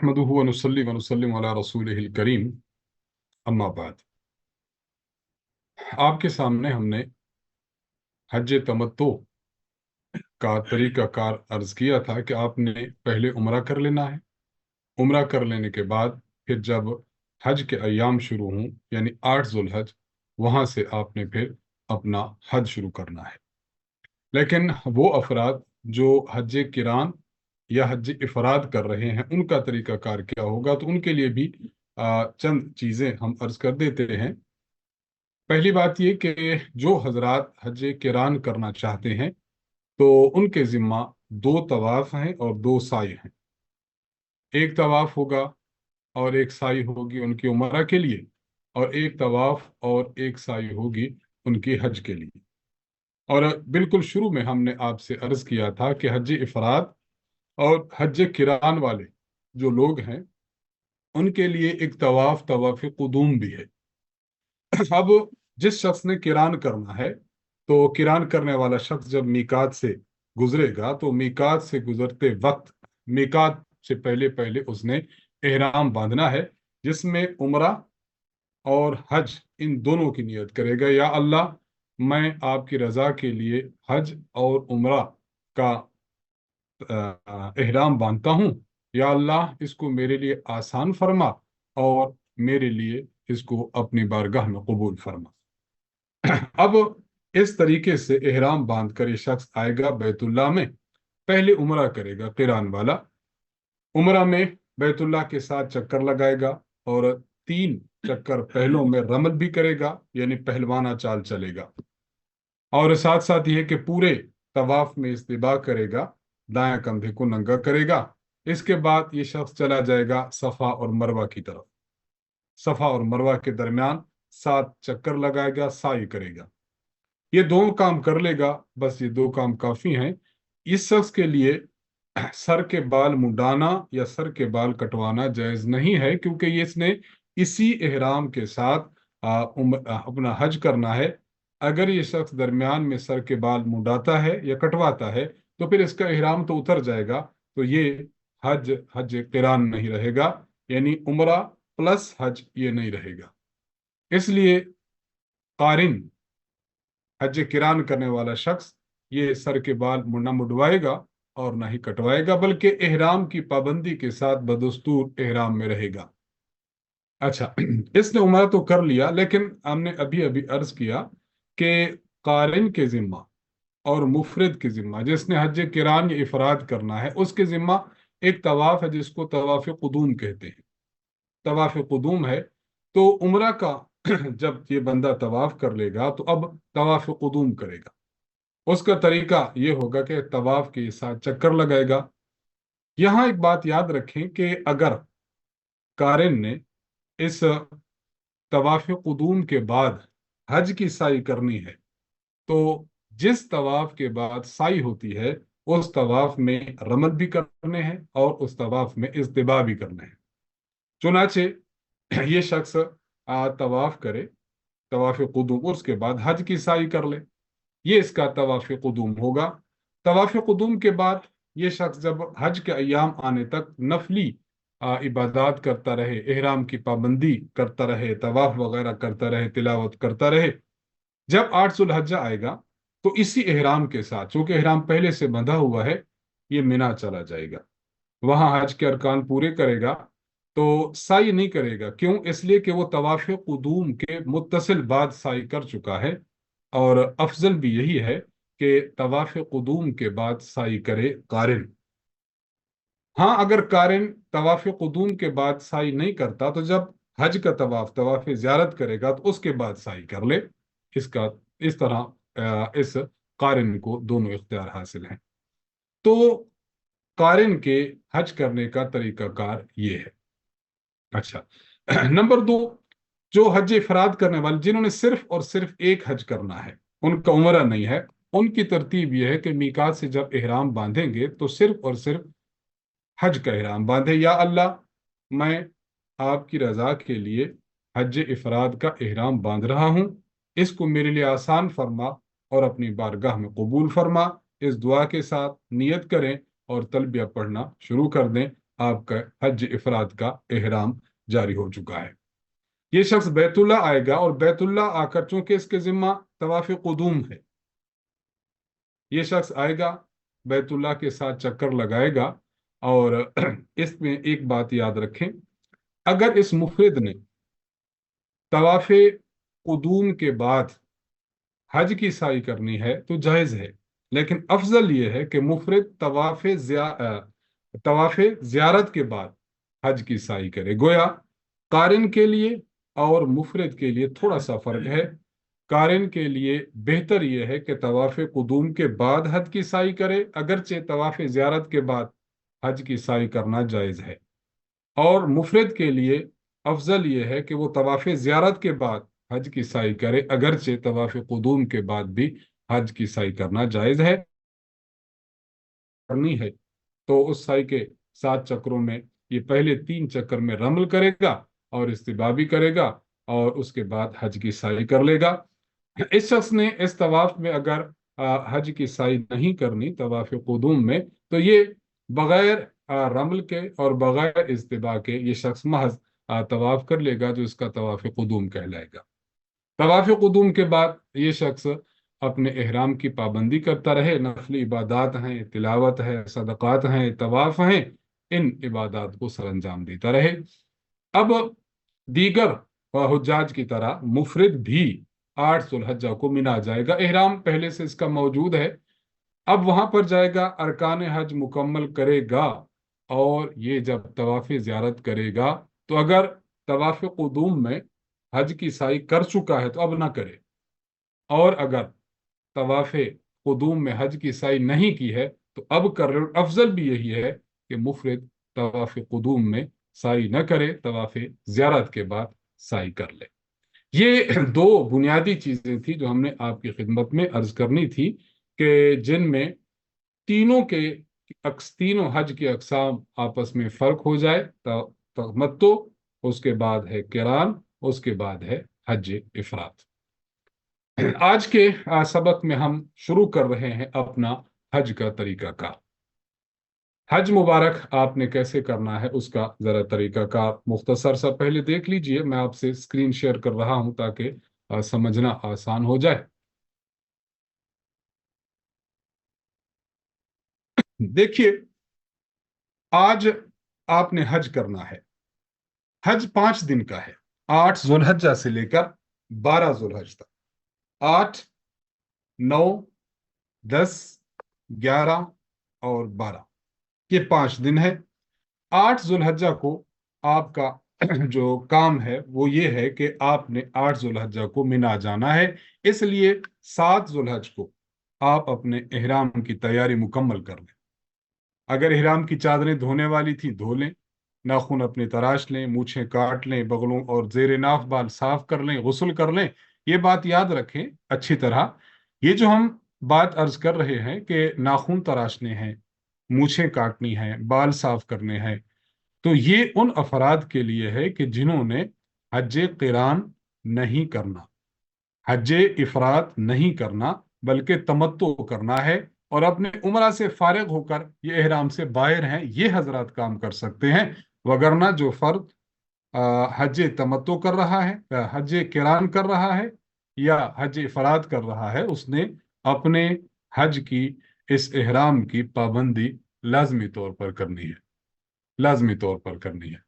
नहमदुहु व नुसल्ली व नुसल्लिमु अला रसूलिहिल करीम, अम्मा बाद। आपके सामने हमने हज तमत्तो का तरीक़ाकार अर्ज किया था कि आपने पहले उम्रा कर लेना है। उम्रा कर लेने के बाद फिर जब हज के अय्याम शुरू हों यानी 8 ज़ुल्हज, वहाँ से आपने फिर अपना हज शुरू करना है। लेकिन वो अफराद जो हज किरान या हज इफराद कर रहे हैं, उनका तरीक़ाकार क्या होगा, तो उनके लिए भी चंद चीज़ें हम अर्ज कर देते हैं। पहली बात ये कि जो हजरात हज किरान करना चाहते हैं तो उनके ज़िम्मा 2 तवाफ़ हैं और 2 साई हैं। एक तवाफ़ होगा और एक साई होगी उनकी उम्रा के लिए, और एक तवाफ़ और एक साई होगी उनकी हज के लिए। और बिल्कुल शुरू में हमने आपसे अर्ज किया था कि हज इफराद और हज किरान वाले जो लोग हैं उनके लिए एक तवाफ़ कुदूम भी है। अब जिस शख्स ने किरान करना है, तो किरान करने वाला शख्स जब मीकात से गुजरेगा तो मीकात से गुजरते वक्त मीकात से पहले पहले उसने एहराम बांधना है, जिसमें उम्रा और हज इन दोनों की नियत करेगा। या अल्लाह, मैं आपकी रज़ा के लिए हज और उम्रा का एहराम बांधता हूँ। या अल्लाह, इसको मेरे लिए आसान फरमा और मेरे लिए इसको अपनी बारगाह में कबूल फरमा। अब इस तरीके से एहराम बांध कर ये शख्स आएगा बैतुल्लाह में, पहले उम्रा करेगा किरान वाला। उम्रा में बैतुल्लाह के 7 चक्कर लगाएगा और 3 चक्कर पहलों में रमल भी करेगा, यानी पहलवाना चाल चलेगा। और साथ साथ ये कि पूरे तवाफ में इस्तिबा करेगा, दाएं कंधे को नंगा करेगा। इसके बाद ये शख्स चला जाएगा सफ़ा और मरवा की तरफ। सफ़ा और मरवा के दरमियान 7 चक्कर लगाएगा, साई करेगा। ये 2 काम कर लेगा, बस ये 2 काम काफ़ी हैं। इस शख्स के लिए सर के बाल मुंडाना या सर के बाल कटवाना जायज़ नहीं है, क्योंकि ये इसने इसी एहराम के साथ अपना हज करना है। अगर ये शख्स दरमियान में सर के बाल मुंडाता है या कटवाता है तो फिर इसका एहराम तो उतर जाएगा, तो ये हज हज किरान नहीं रहेगा, यानी उम्रा प्लस हज ये नहीं रहेगा। इसलिए कारिन, हज किरान करने वाला शख्स, ये सर के बाल ना मुड़वाएगा और ना ही कटवाएगा, बल्कि एहराम की पाबंदी के साथ बदस्तूर एहराम में रहेगा। अच्छा, इसने उम्रा तो कर लिया, लेकिन हमने अभी अभी अर्ज किया कि कारिन के जिम्मा और मुफरिद के जिम्मा, जिसने हज किरान या इफराद करना है, उसके जिम्मा एक तवाफ है जिसको तवाफ कुदूम कहते हैं। तवाफ कुदूम है तो उम्रा का जब ये बंदा तवाफ कर लेगा तो अब तवाफ कुदूम करेगा। उसका तरीका ये होगा कि तवाफ के 7 चक्कर लगाएगा। यहाँ एक बात याद रखें कि अगर कारिन ने इस तवाफ कुदूम के बाद हज की साई करनी है, तो जिस तवाफ के बाद साई होती है उस तवाफ में रमल भी करने हैं और उस तवाफ में इस्तिबा भी करने हैं। चुनाचे ये शख्स तवाफ करे, तवाफ कुदूम, उसके बाद हज की साई कर ले, ये इसका तवाफ कुदूम होगा। तवाफ कुदूम के बाद ये शख्स जब हज के अय्याम आने तक नफली इबादत करता रहे, एहराम की पाबंदी करता रहे, तवाफ वगैरह करता रहे, तिलावत करता रहे। जब 8 ज़ुल्हज्जा आएगा तो इसी एहराम के साथ, चूंकि एहराम पहले से बंधा हुआ है, ये मिना चला जाएगा, वहां हज के अरकान पूरे करेगा। तो साई नहीं करेगा, क्यों? इसलिए कि वो तवाफ कुदूम के मुत्तसिल बाद साई कर चुका है, और अफजल भी यही है कि तवाफ कुदूम के बाद साई करे कारिन। हाँ, अगर कारिन तवाफ कुदूम के बाद साई नहीं करता तो जब हज का तवाफ ज़ियारत करेगा तो उसके बाद साई कर ले। इसका इस तरह इस कारिन को दोनों इख्तियार हासिल हैं। तो कारिन के हज करने का तरीकाकार ये है। अच्छा, नंबर 2, जो हज इफराद करने वाले, जिन्होंने सिर्फ और सिर्फ एक हज करना है, उनका उम्रा नहीं है, उनकी तरतीब यह है कि मीकात से जब एहराम बांधेंगे तो सिर्फ और सिर्फ हज का एहराम बांधे। या अल्लाह, मैं आपकी रज़ा के लिए हज इफराद का एहराम बांध रहा हूँ, इसको मेरे लिए आसान फरमा और अपनी बारगाह में कबूल फरमा। इस दुआ के साथ नियत करें और तलबिया पढ़ना शुरू कर दें। آپ کا حج افراد کا احرام جاری ہو چکا ہے۔ یہ شخص بیت اللہ آئے گا، اور بیت اللہ آ کر چونکہ اس کے ذمہ طواف قدوم ہے، یہ شخص آئے گا، بیت اللہ کے ساتھ چکر لگائے گا، اور اس میں ایک بات یاد رکھیں، اگر اس مفرد نے طواف قدوم کے بعد حج کی سعی کرنی ہے تو جائز ہے، لیکن افضل یہ ہے کہ مفرد طواف زیارت کے بعد حج کی سعی کرے۔ گویا قارن کے لیے اور مفرد کے لیے تھوڑا سا فرق ہے۔ قارن کے لیے بہتر یہ ہے کہ طواف قدوم کے بعد حج کی سعی کرے، اگرچہ طواف زیارت کے بعد حج کی سعی کرنا جائز ہے، اور مفرد کے لیے افضل یہ ہے کہ وہ طواف زیارت کے بعد حج کی سعی کرے، اگرچہ طواف قدوم کے بعد بھی حج کی سعی کرنا جائز ہے۔ کرنی ہے تو اس سعی کے 7 چکروں میں یہ پہلے 3 چکر میں رمل کرے گا اور استباء بھی کرے گا، اور اس کے بعد حج کی سعی کر لے گا۔ اس شخص نے اس طواف میں اگر حج کی سعی نہیں کرنی طواف قدوم میں، تو یہ بغیر رمل کے اور بغیر استباء کے یہ شخص محض طواف کر لے گا، جو اس کا طواف قدوم کہلائے گا۔ طواف قدوم کے بعد یہ شخص اپنے احرام کی پابندی کرتا رہے، نفلی عبادات ہیں، تلاوت ہے، صدقات ہیں، طواف ہیں، ان عبادات کو سر انجام دیتا رہے۔ اب دیگر حجاج کی طرح مفرد بھی 8 ذو الحجہ کو مینا جائے گا، احرام پہلے سے اس کا موجود ہے، اب وہاں پر جائے گا، ارکان حج مکمل کرے گا، اور یہ جب طواف زیارت کرے گا تو اگر طواف قدوم میں حج کی سعی کر چکا ہے تو اب نہ کرے، اور اگر طواف قدوم میں حج کی سعی نہیں کی ہے تو اب کر لے۔ افضل بھی یہی ہے کہ مفرد طواف قدوم میں سعی نہ کرے، طواف زیارت کے بعد سعی کر لے۔ یہ 2 بنیادی چیزیں تھیں جو ہم نے آپ کی خدمت میں عرض کرنی تھی، کہ جن میں تینوں حج کے اقسام آپس میں فرق ہو جائے۔ تمتع، اس کے بعد ہے قران، اس کے بعد ہے حج افراد۔ آج کے سبق میں ہم شروع کر رہے ہیں اپنا حج کا طریقہ کار۔ حج مبارک آپ نے کیسے کرنا ہے اس کا ذرا طریقہ کار مختصر سا پہلے دیکھ لیجئے۔ میں آپ سے اسکرین شیئر کر رہا ہوں تاکہ سمجھنا آسان ہو جائے۔ دیکھیے، آج آپ نے حج کرنا ہے۔ حج 5 دن کا ہے، 8 ذو الحجہ سے لے کر 12 ذو الحج تک۔ 8، 9، 10، 11 اور 12، یہ 5 دن ہے۔ 8 ذو الحجہ کو آپ کا جو کام ہے وہ یہ ہے کہ آپ نے 8 ذو الحجہ کو مینا جانا ہے، اس لیے 7 ذو الحج کو آپ اپنے احرام کی تیاری مکمل کر لیں۔ اگر احرام کی چادریں دھونے والی تھی دھو لیں، ناخن اپنے تراش لیں، مونچھیں کاٹ لیں، بغلوں اور زیر ناف بال صاف کر لیں، غسل کر لیں۔ یہ بات یاد رکھیں اچھی طرح، یہ جو ہم بات عرض کر رہے ہیں کہ ناخن تراشنے ہیں، مونچھیں کاٹنی ہیں، بال صاف کرنے ہیں، تو یہ ان افراد کے لیے ہے کہ جنہوں نے حج قران نہیں کرنا، حج افراد نہیں کرنا، بلکہ تمتع کرنا ہے، اور اپنے عمرہ سے فارغ ہو کر یہ احرام سے باہر ہیں، یہ حضرات کام کر سکتے ہیں۔ وگرنہ جو فرد حج تمتع کر رہا ہے، حج قران کر رہا ہے یا حج افراد کر رہا ہے، اس نے اپنے حج کی اس احرام کی پابندی لازمی طور پر کرنی ہے، لازمی طور پر کرنی ہے۔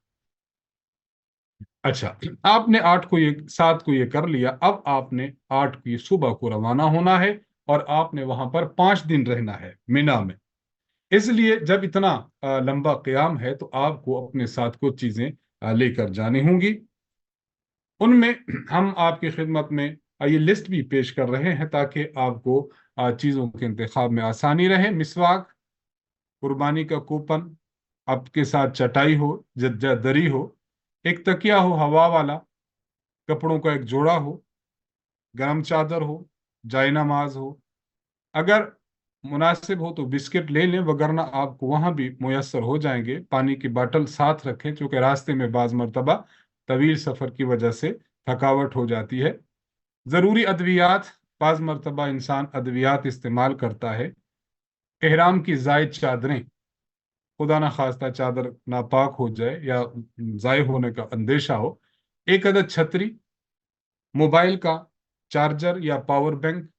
اچھا، آپ نے 7 کو یہ کر لیا، اب آپ نے 8 کی صبح کو روانہ ہونا ہے، اور آپ نے وہاں پر 5 دن رہنا ہے مینا میں۔ اس لیے جب اتنا لمبا قیام ہے تو آپ کو اپنے ساتھ کچھ چیزیں لے کر جانی ہوں گی۔ ان میں ہم آپ کی خدمت میں یہ لسٹ بھی پیش کر رہے ہیں تاکہ آپ کو چیزوں کے انتخاب میں آسانی رہے۔ مسواک، قربانی کا کوپن، آپ کے ساتھ چٹائی ہو، دری ہو، ایک تکیہ ہو ہوا والا، کپڑوں کا ایک جوڑا ہو، گرم چادر ہو، جائے نماز ہو، اگر مناسب ہو تو بسکٹ لے لیں، وگرنہ آپ کو وہاں بھی میسر ہو جائیں گے۔ پانی کی باٹل ساتھ رکھیں، چونکہ راستے میں بعض مرتبہ طویل سفر کی وجہ سے تھکاوٹ ہو جاتی ہے۔ ضروری ادویات، بعض مرتبہ انسان ادویات استعمال کرتا ہے۔ احرام کی زائد چادریں، खुदा ना खास्ता चादर नापाक हो जाए या ज़ाय होने का अंदेशा हो, एक अदद छतरी, मोबाइल का चार्जर या पावर बैंक,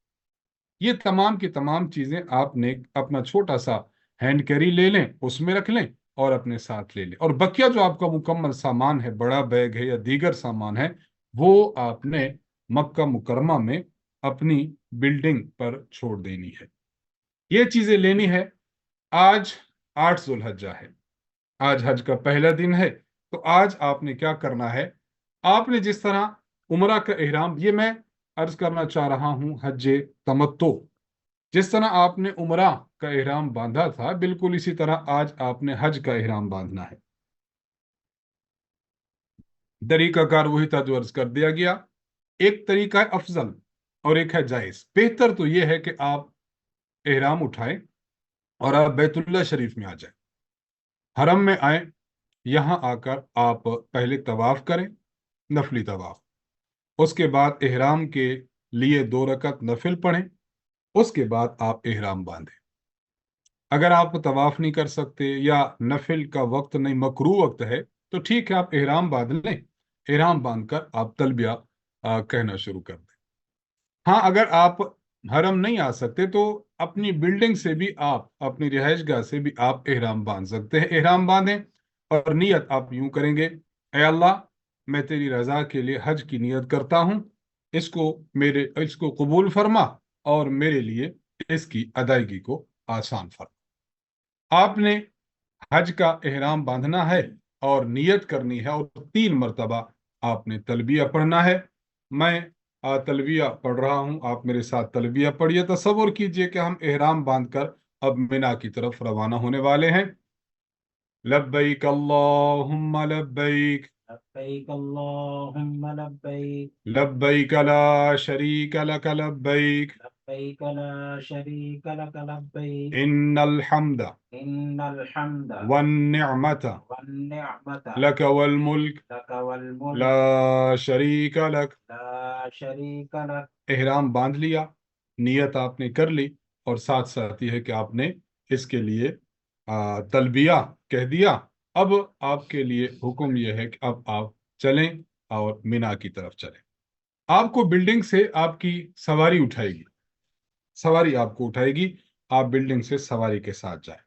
ये तमाम की तमाम चीजें आपने अपना छोटा सा हैंड कैरी ले लें, उसमें रख लें और अपने साथ ले लें। और बकिया जो आपका मुकम्मल सामान है, बड़ा बैग है या दीगर सामान है, वो आपने मक्का मुकरमा में अपनी बिल्डिंग पर छोड़ देनी है। ये चीजें लेनी है। आज 8 जुल्हज्जा है, आज हज का पहला दिन है। तो आज आपने क्या करना है, आपने जिस तरह उमरा का इहराम, ये मैं अर्ज करना चाह रहा हूं हज तमत्तो, जिस तरह आपने उमरा का इहराम बांधा था, बिल्कुल इसी तरह आज आपने हज का इहराम बांधना है। तरीकाकार वही था जो अर्ज कर दिया गया। एक तरीका है अफजल और एक है जायज। बेहतर तो यह है कि आप इहराम उठाएं और आप बैतुल्लाह शरीफ में आ जाएं, हरम में आए। यहां आकर आप पहले तवाफ करें, नफली तवाफ। उसके बाद इहराम के लिए 2 रकत नफिल पढ़ें। उसके बाद आप इहराम बांधें। अगर आप तवाफ नहीं कर सकते या नफिल का वक्त नहीं, मकरू वक्त है, तो ठीक है, आप इहराम बांध लें। इहराम बांधकर आप तलबिया कहना शुरू कर दें। हाँ, अगर आप हरम नहीं आ सकते तो अपनी बिल्डिंग से भी, आप अपनी रिहाइशगाह से भी आप इहराम बांध सकते हैं। इहराम बांधें और नियत आप यूं करेंगे, ए अल्लाह, मैं तेरी रजा के लिए हज की नियत करता हूं, इसको कबूल फरमा और मेरे लिए इसकी अदायगी को आसान फरमा। आपने हज का एहराम बांधना है और नियत करनी है, और 3 मरतबा आपने तलबिया पढ़ना है। मैं तलबिया पढ़ रहा हूं, आप मेरे साथ तलबिया पढ़िए। तसव्वुर कीजिए कि हम एहराम बांधकर अब मिना की तरफ रवाना होने वाले हैं। लब्बैक अल्लाहुम्मा लब्बैक, लब्बैक अल्लाहुम्मा लब्बैक, लब्बैक ला शरीक लक लब्बैक, लब्बैक ला शरीक लक लब्बैक, इन्नल हम्द इन्नल हम्द वन निअमत वन्निअमत लक वल मुल्क लक वल मुल्क ला शरीक लक। ला शरीक लक। एहराम बांध लिया, नियत आपने कर ली, और साथ साथ ये है कि आपने इसके लिए तलबिया कह दिया। अब आपके लिए हुक्म यह है कि अब आप चलें और मिना की तरफ चलें। आपको बिल्डिंग से आपकी सवारी उठाएगी, सवारी आपको उठाएगी। आप बिल्डिंग से सवारी के साथ जाएं।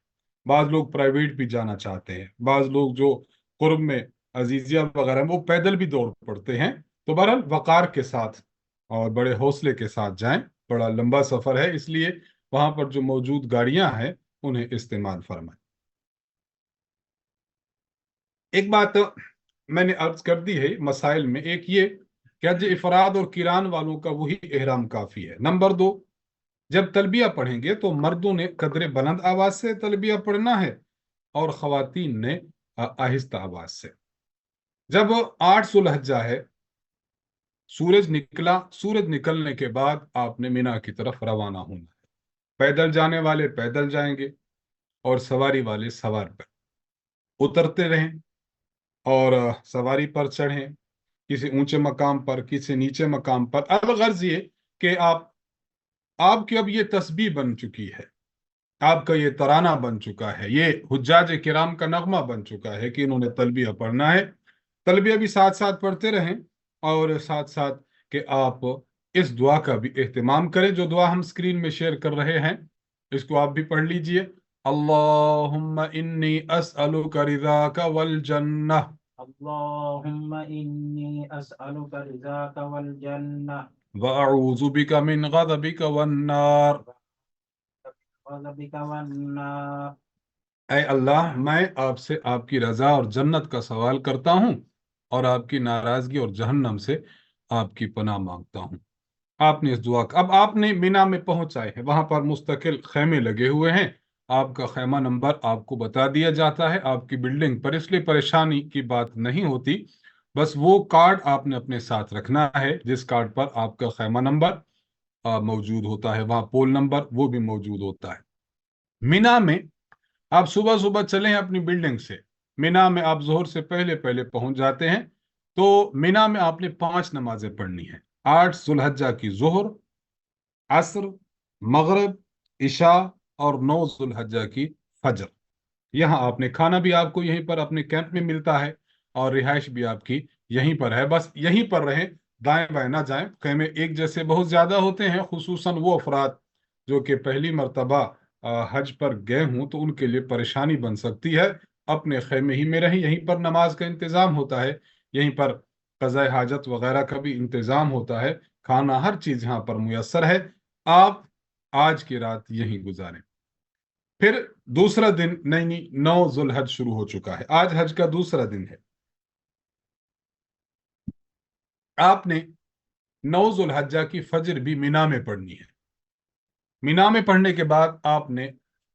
बाज लोग प्राइवेट भी जाना चाहते हैं, बाज लोग जो कुर्ब में अजीजिया वगैरह में, वो पैदल भी दौड़ पड़ते हैं। तो बहरहाल वकार के साथ और बड़े हौसले के साथ जाएं। बड़ा लंबा सफर है, इसलिए वहां पर जो मौजूद गाड़ियां हैं उन्हें इस्तेमाल फरमाएं। एक बात मैंने अर्ज कर दी है मसाइल में, एक ये कि हज इफराद और किरान वालों का वही एहराम काफी है। नंबर 2, जब तलबिया पढ़ेंगे तो मर्दों ने कदरे बुलंद आवाज से तलबिया पढ़ना है और खवातीन ने आहिस्ता आवाज से। जब 8 जुल्हज्जा है, सूरज निकला, सूरज निकलने के बाद आपने मीना की तरफ रवाना होना है। पैदल जाने वाले पैदल जाएंगे और सवारी वाले सवार पर उतरते रहें और सवारी पर चढ़ें, किसी ऊंचे मकाम पर, किसी नीचे मकाम पर। अलगर्ज ये कि आपकी अब ये तस्बीह बन चुकी है, आपका ये तराना बन चुका है, ये हुज्जाज किराम का नगमा बन चुका है कि इन्होंने तलबिया पढ़ना है। तलबिया भी साथ साथ पढ़ते रहें, और साथ साथ कि आप इस दुआ का भी एहतमाम करें जो दुआ हम स्क्रीन में शेयर कर रहे हैं, इसको आप भी पढ़ लीजिए। अल्लाहुम्मा इन्नी अस्अलुका रिज़ाका वल जन्नह, अल्लाहुम्मा इन्नी अस्अलुका रिज़ाका वल जन्नह व अऊज़ु बिका मिन गज़बिका वन नार। व गज़बिका वन नार। ऐ अल्लाह, मैं आपसे आपकी रजा और जन्नत का सवाल करता हूँ और आपकी नाराजगी और जहन्नम से आपकी पनाह मांगता हूँ। आपने इस दुआ का, अब आपने मीना में पहुंच आए हैं, वहां पर मुस्तकिल खेमे लगे हुए हैं। आपका खेमा नंबर आपको बता दिया जाता है आपकी बिल्डिंग पर, इसलिए परेशानी की बात नहीं होती। बस वो कार्ड आपने अपने साथ रखना है जिस कार्ड पर आपका खेमा नंबर मौजूद होता है, वहां पोल नंबर वो भी मौजूद होता है। मीना में आप सुबह सुबह चलें अपनी बिल्डिंग से। मीना में आप जोहर से पहले पहले पहुंच जाते हैं। तो मीना में आपने 5 नमाजें पढ़नी है। 8 जुल्हज्जा की जोहर, असर, मगरिब, इशा और 9 जुल्हज्जा की फजर। यहाँ आपने खाना भी आपको यहीं पर अपने कैंप में मिलता है और रिहाइश भी आपकी यहीं पर है। बस यहीं पर रहें, दाएं बाएं ना जाएं। खेमे एक जैसे बहुत ज़्यादा होते हैं, खुसूसन वो अफराद जो कि पहली मर्तबा हज पर गए हों, तो उनके लिए परेशानी बन सकती है। अपने खेमे ही में रहें, यहीं पर नमाज का इंतज़ाम होता है, यहीं पर क़ज़ाए हाजत वगैरह का भी इंतज़ाम होता है, खाना हर चीज़ यहाँ पर मुयस्सर है। आप आज की रात यहीं गुजारें। फिर दूसरा दिन, नहीं नहीं, 9 जुल्हज शुरू हो चुका है, आज हज का दूसरा दिन है। आपने 9 जुल्हज्जा की फजर भी मिना में पढ़नी है। मिना में पढ़ने के बाद आपने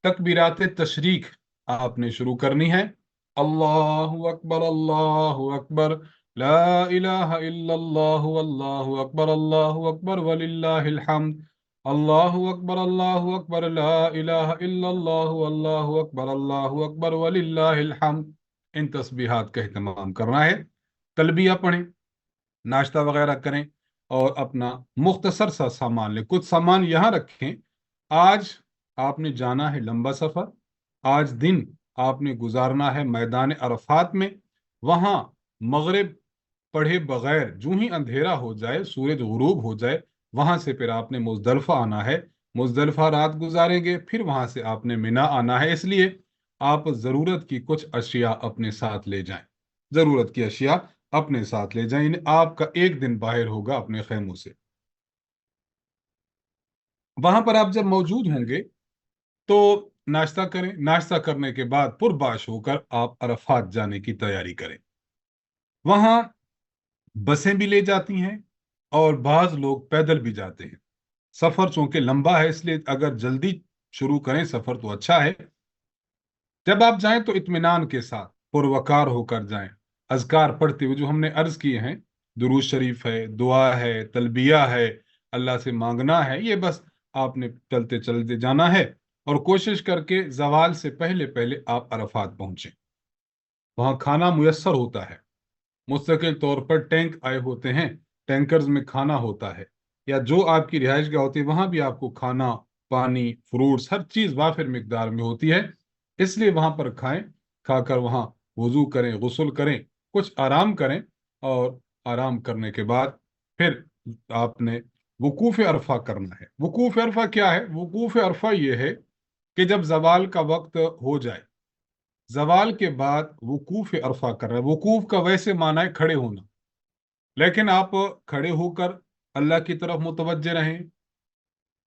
तकबीरात तशरीक आपने शुरू करनी है। अल्लाहु अकबर, अल्लाहु अकबर, ला इलाहा इल्लल्लाहु, अल्लाहु अकबर, अल्लाहु अकबर वलिल्लाहिल हम्द, अल्लाहु अकबर, अल्लाहु अकबर, ला इलाहा इल्लल्लाहु, अल्लाहु अकबर, अल्लाहु अकबर वलिल्लाहिल हम्द। इन तस्बीहात का एहतमाम करना है। तलबिया पढ़ें, नाश्ता वगैरह करें और अपना मुख्तसर सा सामान लें। कुछ सामान यहाँ रखें। आज आपने जाना है लंबा सफर, आज दिन आपने गुजारना है मैदान अरफात में। वहां मगरिब पढ़े बगैर जूं ही अंधेरा हो जाए, सूरज गुरूब हो जाए, वहां से फिर आपने मुजदलिफा आना है। मुजदलिफा रात गुजारेंगे, फिर वहां से आपने मिना आना है। इसलिए आप ज़रूरत की कुछ अशिया अपने साथ ले जाएं, ज़रूरत की अशिया अपने साथ ले जाएं। यानी आपका एक दिन बाहर होगा अपने खेमों से। वहां पर आप जब मौजूद होंगे तो नाश्ता करें, नाश्ता करने के बाद पुरबाश होकर आप अरफात जाने की तैयारी करें। वहां बसें भी ले जाती हैं और बाज लोग पैदल भी जाते हैं। सफर चूंकि लंबा है, इसलिए अगर जल्दी शुरू करें सफर तो अच्छा है। जब आप जाएं तो इत्मीनान के साथ पुरवकार होकर जाएं, अज़कार पढ़ते हुए जो हमने अर्ज किए हैं। दुरूद शरीफ है, दुआ है, तलबिया है, अल्लाह से मांगना है, ये बस आपने चलते चलते जाना है। और कोशिश करके जवाल से पहले पहले आप अरफात पहुंचे। वहां खाना मुयस्सर होता है, मुस्तकिल तौर पर टैंक आए होते हैं, टैंकर्स में खाना होता है। या जो आपकी रिहाइश गाह होती है वहां भी आपको खाना, पानी, फ्रूट्स, हर चीज वाफिर मिकदार में होती है। इसलिए वहां पर खाएं, खाकर वहां वजू करें, गुस्ल करें, कुछ आराम करें। और आराम करने के बाद फिर आपने वकूफ अरफा करना है। वकूफ अरफा क्या है? वकूफ अरफा ये है कि जब जवाल का वक्त हो जाए, जवाल के बाद वकूफ अरफा कर रहे हैं। वकूफ का वैसे माना है खड़े होना, लेकिन आप खड़े होकर अल्लाह की तरफ मुतवज्जे रहें,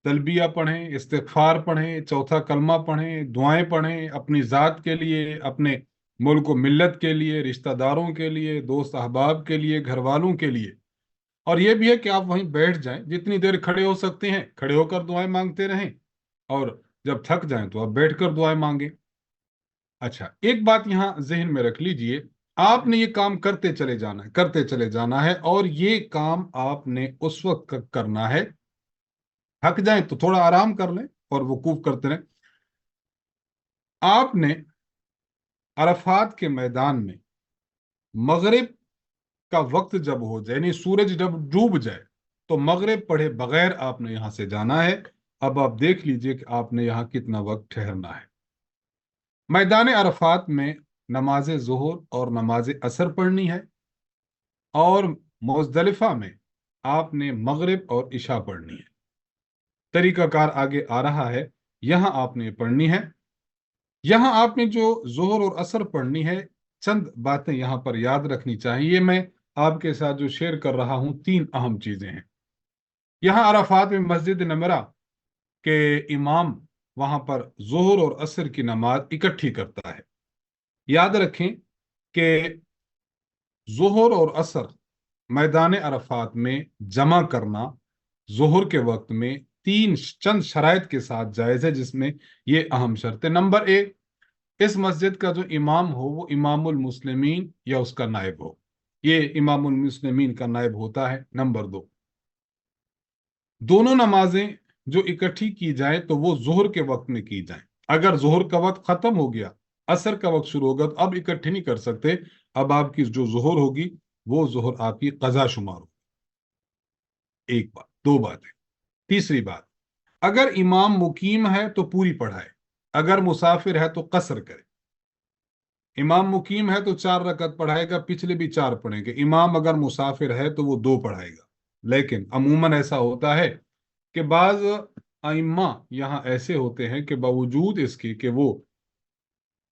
तलबिया पढ़ें, इस्तिगफार पढ़ें, चौथा कलमा पढ़ें, दुआएं पढ़ें, अपनी ज़ात के लिए, अपने मुल्क व मिल्लत के लिए, रिश्तेदारों के लिए, दोस्त अहबाब के लिए, घर वालों के लिए। और यह भी है कि आप वहीं बैठ जाएं, जितनी देर खड़े हो सकते हैं खड़े होकर दुआएं मांगते रहें, और जब थक जाएं तो आप बैठकर दुआएं मांगें। अच्छा, एक बात यहां जहन में रख लीजिए, आपने ये काम करते चले जाना है, करते चले जाना है, और ये काम आपने उस वक्त करना है। थक जाए तो थोड़ा आराम कर लें और वकूफ करते रहें। आपने अरफात के मैदान में मगरिब का वक्त जब हो जाए, यानी सूरज जब डूब जाए, तो मगरिब पढ़े बगैर आपने यहां से जाना है। अब आप देख लीजिए कि आपने यहां कितना वक्त ठहरना है। मैदान अरफात में नमाज ज़ोहर और नमाज असर पढ़नी है, और मुज़दलिफा में आपने मगरिब और इशा पढ़नी है। तरीकाकार आगे आ रहा है, यहां आपने पढ़नी है। यहां आपने जो जोहर और असर पढ़नी है, चंद बातें यहां पर याद रखनी चाहिए। मैं आपके साथ जो शेयर कर रहा हूं, तीन अहम चीजें हैं। यहां अराफात में मस्जिद नमरा के इमाम वहां पर जोहर और असर की नमाज इकट्ठी करता है। याद रखें कि जोहर और असर मैदान अरफात में जमा करना जोहर के वक्त में तीन चंद शराइत के साथ जायज है, जिसमें ये अहम शर्त है। नंबर एक, इस मस्जिद का जो इमाम हो वो इमामुल मुस्लिमीन या उसका नायब हो, ये इमामुल मुस्लिमीन का नायब होता है। नंबर दो, दोनों नमाजें जो इकट्ठी की जाए तो वो जोहर के वक्त में की जाए। अगर जोहर का वक्त खत्म हो गया, असर का वक्त शुरू होगा, तो अब इकट्ठी नहीं कर सकते। अब आपकी जो जोहर होगी वो जोहर आपकी कजा शुमार होगी। एक बात। दो बातें। तीसरी बात, अगर इमाम मुकीम है तो पूरी पढ़ाए, अगर मुसाफिर है तो कसर करे। इमाम मुकीम है तो 4 रकत पढ़ाएगा, पिछले भी 4 पढ़ेंगे। इमाम अगर मुसाफिर है तो वो 2 पढ़ाएगा। लेकिन अमूमन ऐसा होता है कि बाज अइम्मा यहाँ ऐसे होते हैं कि बावजूद इसके कि वो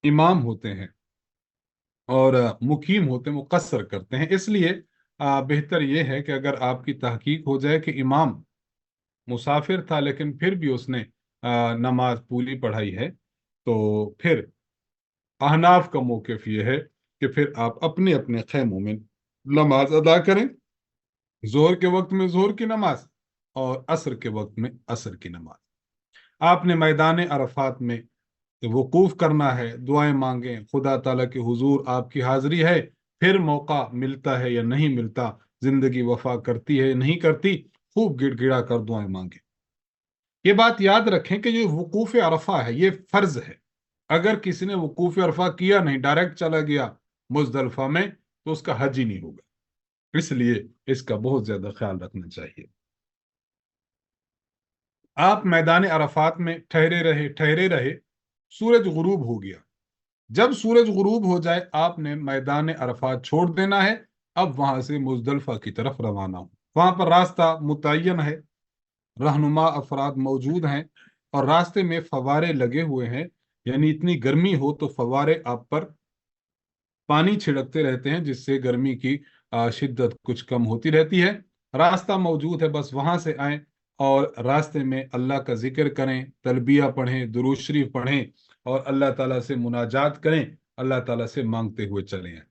इमाम होते हैं और मुकीम होते हैं, वो कसर करते हैं। इसलिए बेहतर यह है कि अगर आपकी तहकीक हो जाए कि इमाम मुसाफिर था लेकिन फिर भी उसने नमाज पूरी पढ़ाई है, तो फिर अहनाफ का मौक़िफ़ ये है कि फिर आप अपने अपने खैमों में नमाज अदा करें। जोहर के वक्त में जोहर की नमाज और असर के वक्त में असर की नमाज। आपने मैदान अरफात में वकूफ करना है, दुआएं मांगें, खुदा ताला के हुजूर आपकी हाजिरी है, फिर मौका मिलता है या नहीं मिलता, जिंदगी वफा करती है नहीं करती, खूब गिड़गिड़ा कर दुआएं मांगे। ये बात याद रखें कि जो वकूफ अरफा है ये फर्ज है। अगर किसी ने वकूफ अरफा किया नहीं, डायरेक्ट चला गया मुजदलफा में, तो उसका हज ही नहीं होगा। इसलिए इसका बहुत ज्यादा ख्याल रखना चाहिए। आप मैदान अरफात में ठहरे रहे, सूरज गुरूब हो गया। जब सूरज गुरूब हो जाए आपने मैदान अरफात छोड़ देना है। अब वहां से मुजदलफा की तरफ रवाना हो। वहां पर रास्ता मुतय्यन है, रहनुमा अफराद मौजूद हैं और रास्ते में फवारे लगे हुए हैं। यानी इतनी गर्मी हो तो फवारे आप पर पानी छिड़कते रहते हैं, जिससे गर्मी की शिद्दत कुछ कम होती रहती है। रास्ता मौजूद है, बस वहां से आए और रास्ते में अल्लाह का जिक्र करें, तलबिया पढ़ें, दुरूद शरीफ पढ़ें और अल्लाह ताला से मुनाजात करें, अल्लाह ताला से मांगते हुए चले आए।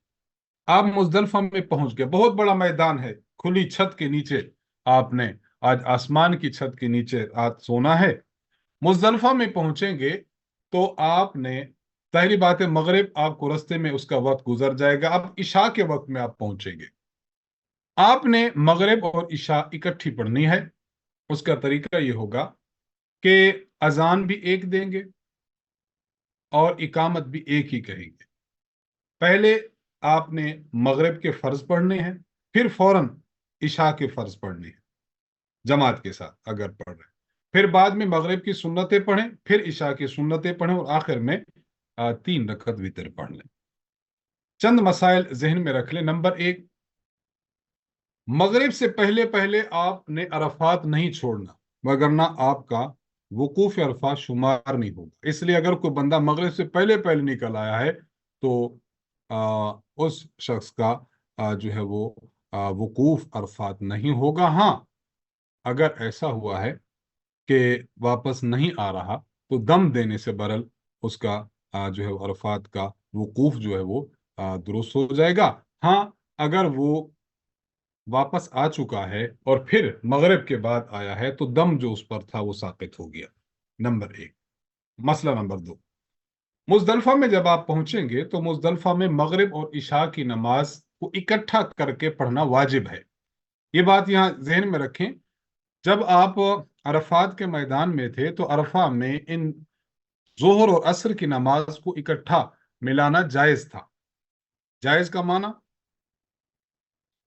आप मुजदलफा में पहुंच गए, बहुत बड़ा मैदान है, खुली छत के नीचे आपने आज आसमान की छत के नीचे आज सोना है। मुजदलफा में पहुंचेंगे तो आपने, पहली बात है, मगरिब आपको रास्ते में उसका वक्त गुजर जाएगा। अब इशा के वक्त में आप पहुंचेंगे। आपने मगरिब और इशा इकट्ठी पढ़नी है। उसका तरीका ये होगा कि अजान भी एक देंगे और इकामत भी एक ही कहेंगे। पहले आपने मगरिब के फर्ज पढ़ने हैं, फिर फौरन इशा के फर्ज पढ़ने हैं जमात के साथ अगर पढ़ रहे हैं। फिर बाद में मगरिब की सुन्नतें पढ़ें, फिर इशा की सुन्नतें पढ़ें और आखिर में 3 रकत वितर पढ़ लें। चंद मसाइल जहन में रख लें। नंबर 1, मगरिब से पहले पहले आपने अरफात नहीं छोड़ना, वगरना आपका वकूफ अरफा शुमार नहीं होगा। इसलिए अगर कोई बंदा मगरिब से पहले पहले निकल आया है तो उस शख्स का जो है वो वकूफ अरफात नहीं होगा। हाँ, अगर ऐसा हुआ है कि वापस नहीं आ रहा तो दम देने से बरल उसका जो है अरफात का वकूफ जो है वो दुरुस्त हो जाएगा। हाँ, अगर वो वापस आ चुका है और फिर मगरिब के बाद आया है तो दम जो उस पर था वो साबित हो गया। नंबर 1। मसला नंबर 2, मुजदलफा में जब आप पहुंचेंगे तो मुजदलफा में मगरिब और इशा की नमाज को इकट्ठा करके पढ़ना वाजिब है। ये बात यहाँ जहन में रखें। जब आप अरफात के मैदान में थे तो अरफा में इन जोहर और असर की नमाज को इकट्ठा मिलाना जायज था। जायज का माना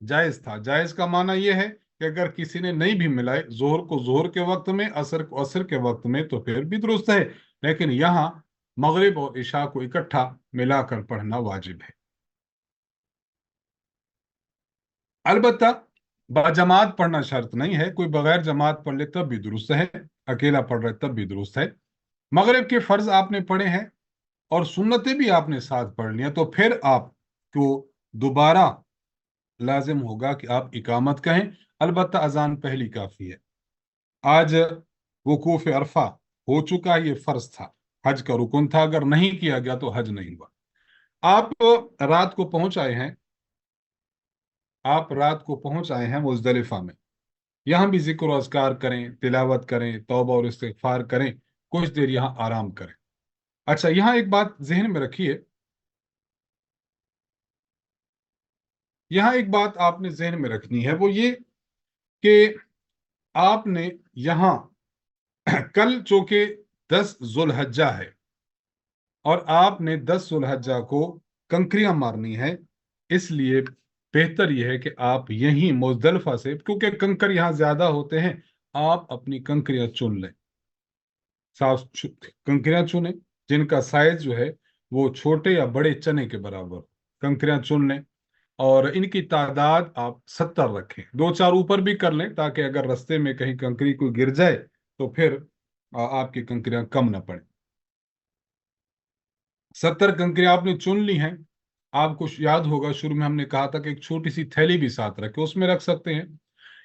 जायज था। जायज का माना यह है कि अगर किसी ने नहीं भी मिलाए, जोहर को जोहर के वक्त में, असर को असर के वक्त में, तो फिर भी दुरुस्त है। लेकिन यहाँ मगरिब और इशा को इकट्ठा मिलाकर पढ़ना वाजिब है। अलबत्ता बाजमात पढ़ना शर्त नहीं है, कोई बगैर जमात पढ़ ले तब भी दुरुस्त है, अकेला पढ़ रहे तब भी दुरुस्त है। मगरिब के फर्ज आपने पढ़े हैं और सुन्नतें भी आपने साथ पढ़ लिया, तो फिर आपको दोबारा लाजिम होगा कि आप इकामत कहें। अलबत्ता अजान पहली काफी है। आज वकूफ अरफा हो चुका, ये फर्ज था, हज का रुकन था, अगर नहीं किया गया तो हज नहीं हुआ। आप रात को पहुंच आए हैं, आप रात को पहुंच आए हैं मुजदलिफा में। यहां भी जिक्र और अज़कार करें, तिलावत करें, तौबा और इस्तिगफार करें, कुछ देर यहां आराम करें। अच्छा, यहां एक बात जहन में रखिए, यहां एक बात आपने जहन में रखनी है, वो ये कि आपने यहां कल चूंकि 10 जुल्हज्जा है और आपने 10 जुल्हज्जा को कंकरियां मारनी है, इसलिए बेहतर यह है कि आप यहीं मुजदलफा से, क्योंकि कंकर यहां ज्यादा होते हैं, आप अपनी कंकरियां चुन लें, साफ कंकरियां चुनें जिनका साइज जो है वो छोटे या बड़े चने के बराबर कंकरियां चुन लें, और इनकी तादाद आप 70 रखें। दो चार ऊपर भी कर लें, ताकि अगर रास्ते में कहीं कंकरी को गिर जाए तो फिर आपकी कंकरियां कम ना पड़े। 70 कंकरियां आपने चुन ली हैं। आपको याद होगा शुरू में हमने कहा था कि एक छोटी सी थैली भी साथ रखें, उसमें रख सकते हैं,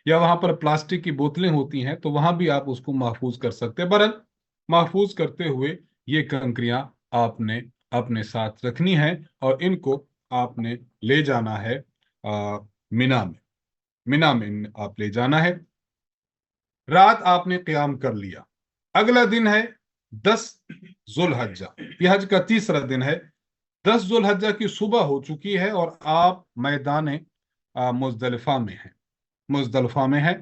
या वहां पर प्लास्टिक की बोतलें होती हैं तो वहां भी आप उसको महफूज कर सकते हैं। बहरहाल महफूज करते हुए ये कंकरियां आपने अपने साथ रखनी है, और इनको आपने ले जाना है मिना में। मिना में आप ले जाना है। रात आपने क़याम कर लिया। अगला दिन है 10 जुल्हज्जा, ये हज का तीसरा दिन है। 10 जुल्हज्जा की सुबह हो चुकी है और आप मैदान मुजदलिफा में हैं। मुजदलिफा में है।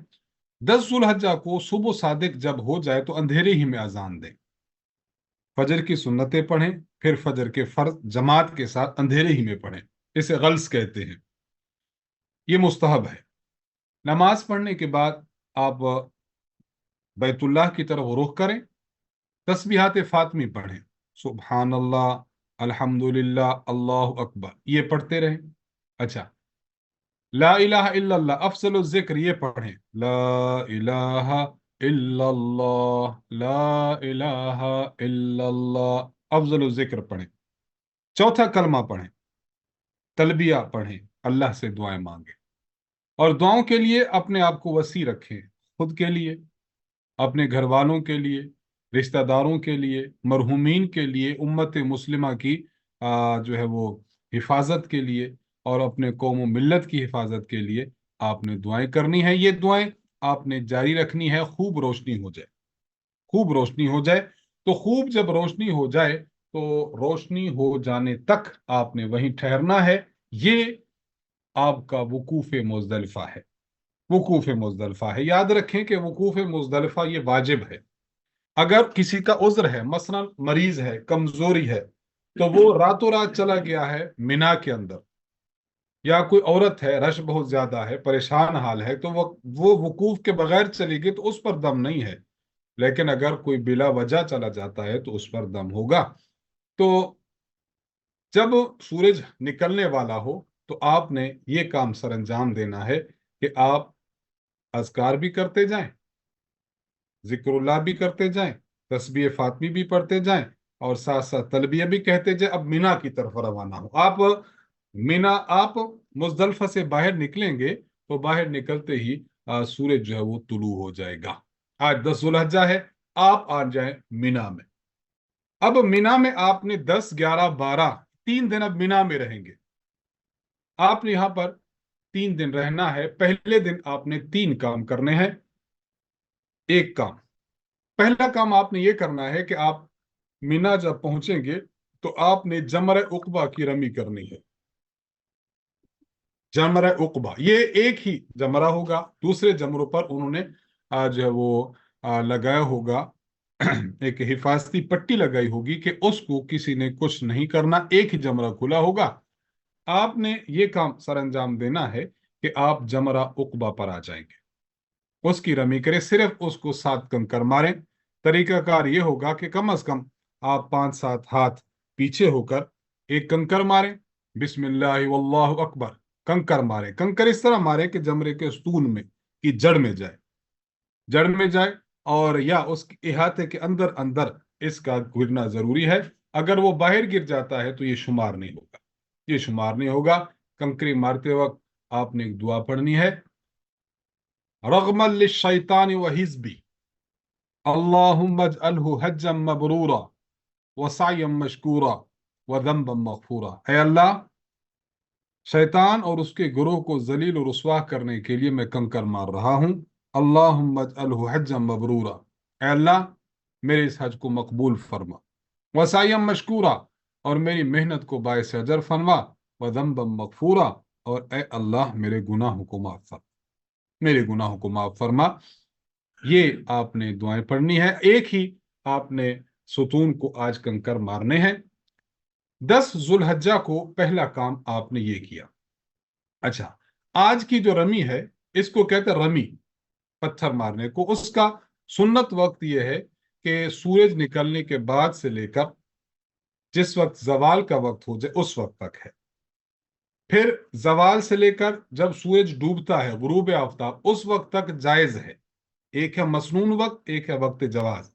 10 जुल्हज्जा को सुबह सादिक जब हो जाए तो अंधेरे ही में अजान दें। फजर की सुन्नतें पढ़ें, फिर फजर के फर्ज जमात के साथ अंधेरे ही में पढ़ें। इसे गल्स कहते हैं, ये मुस्तहब है। नमाज पढ़ने के बाद आप बैतुल्लाह की तरफ रुख करें, तस्बीहात फातमी पढ़ें, सुबहान अल्लाह, अल्हम्दुलिल्लाह, अल्लाहु अकबर, ये पढ़ते रहें। अच्छा, ला इलाहा इल्लल्लाह अफजलुल जिक्र, ये पढ़ें, ला इलाहा इल्लल्लाह, ला इलाहा इल्लल्लाह, अफजलुल जिक्र पढ़ें। चौथा कलमा पढ़ें, तलबिया पढ़ें, अल्लाह से दुआएं मांगे, और दुआओं के लिए अपने आप को वसी रखें। खुद के लिए, अपने घर वालों के लिए, रिश्तेदारों के लिए, मरहूमीन के लिए, उम्मत मुस्लिमा की जो है वो हिफाजत के लिए, और अपने कौम व मिल्लत की हिफाजत के लिए आपने दुआएं करनी है। ये दुआएं आपने जारी रखनी है, खूब रोशनी हो जाए। खूब रोशनी हो जाए तो खूब जब रोशनी हो जाए तो रोशनी हो जाने तक आपने वहीं ठहरना है। ये आपका वकूफ मुजदलिफा है। वकूफ मुजदलिफा है। याद रखें कि वकूफ मुजदलिफा ये वाजिब है। अगर किसी का उज्र है, मसलन मरीज है, कमजोरी है, तो वो रातों रात चला गया है मिना के अंदर, या कोई औरत है, रश बहुत ज्यादा है, परेशान हाल है, तो वो वकूफ के बगैर चलेगी तो उस पर दम नहीं है। लेकिन अगर कोई बिला वजह चला जाता है तो उस पर दम होगा। तो जब सूरज निकलने वाला हो तो आपने ये काम सरंजाम देना है कि आप अज़कार भी करते जाएं, जिक्रुल्लाह भी करते जाएं, तस्बीह फातमी भी पढ़ते जाएं, और साथ साथ तलबिया भी कहते जाएं। अब मीना की तरफ रवाना हो आप। मीना आप मुजदलफा से बाहर निकलेंगे तो बाहर निकलते ही सूरज जो है वो तुलू हो जाएगा। आज 10 जुल्हज्जा है, आप आ जाएं मीना में। अब मीना में आपने 10, 11, 12 3 दिन अब मीना में रहेंगे। आपने यहां पर 3 दिन रहना है। पहले दिन आपने 3 काम करने हैं। एक काम, पहला काम आपने ये करना है कि आप मीना जब पहुंचेंगे तो आपने जमर उकबा की रमी करनी है। जमर उकबा ये एक ही जमरा होगा। दूसरे जमरों पर उन्होंने जो है वो लगाया होगा एक हिफाजती पट्टी लगाई होगी कि उसको किसी ने कुछ नहीं करना, एक ही जमरा खुला होगा। आपने ये काम सरंजाम देना है कि आप जमरा उकबा पर आ जाएंगे, उसकी रमी करें, सिर्फ उसको 7 कंकर मारें। तरीकाकार ये होगा कि कम से कम आप 5-7 हाथ पीछे होकर एक कंकर मारें, बिस्मिल्लाह वल्लाहु अकबर, कंकर मारें। कंकर इस तरह मारें कि जमरे के स्तून में की जड़ में जाए, जड़ में जाए, और या उस इहाते के अंदर अंदर इसका गिरना जरूरी है। अगर वो बाहर गिर जाता है तो ये शुमार नहीं होगा, ये शुमार नहीं होगा। कंकरी मारते वक्त आपने एक दुआ पढ़नी है, रगमल लिश्शैतान व हिज़्बी, अल्लाहुम्मा अजअलहु हज्जम मबरूरा व सअयम मशकूरा व ज़ंबम मगफूरा। ऐ अल्लाह, शैतान और उसके गुरोह को जलील और रुस्वा करने के लिए मैं कंकर मार रहा हूं। अल्लाहुम्मा अजअलहु हज्जम मबरूरा, ऐ अल्लाह मेरे इस हज को मकबूल फरमा, व सअयम मशकूरा, और मेरी मेहनत को बायस अजर फरमा, व ज़ंबम मगफूरा, और ऐ अल्लाह मेरे गुनाहों को माफ फरमा, मेरे गुनाहों को माफ फरमा। ये आपने दुआएं पढ़नी है। एक ही आपने सुतून को आज कंकर मारने हैं। 10 जुल्हज्जा को पहला काम आपने ये किया। अच्छा, आज की जो रमी है इसको कहते हैं रमी, पत्थर मारने को। उसका सुन्नत वक्त यह है कि सूरज निकलने के बाद से लेकर जिस वक्त जवाल का वक्त हो जाए उस वक्त तक है। फिर जवाल से लेकर जब सूरज डूबता है, गुरूब आफ्ताब, उस वक्त तक जायज है। एक है मसनून वक्त, एक है वक्त जवाज।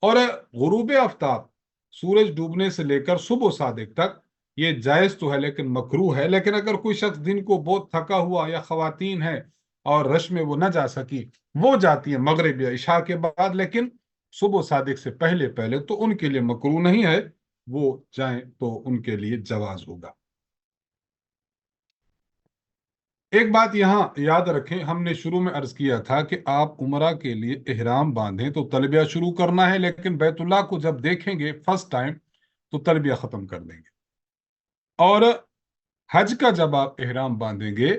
और गुरूब आफ्ताब, सूरज डूबने से लेकर सुबह सादिक तक ये जायज तो है लेकिन मकरूह है। लेकिन अगर कोई शख्स दिन को बहुत थका हुआ या खवातीन है और रश में वो न जा सकी, वो जाती है मगरिब या इशा के बाद, लेकिन सुबह सादिक से पहले पहले, तो उनके लिए मकरूह नहीं है, वो जाएं तो उनके लिए जवाज होगा। एक बात यहां याद रखें, हमने शुरू में अर्ज किया था कि आप उमरा के लिए इहराम बांधें तो तलबिया शुरू करना है, लेकिन बैतुल्लाह को जब देखेंगे फर्स्ट टाइम तो तलबिया खत्म कर देंगे। और हज का जब आप इहराम बांधेंगे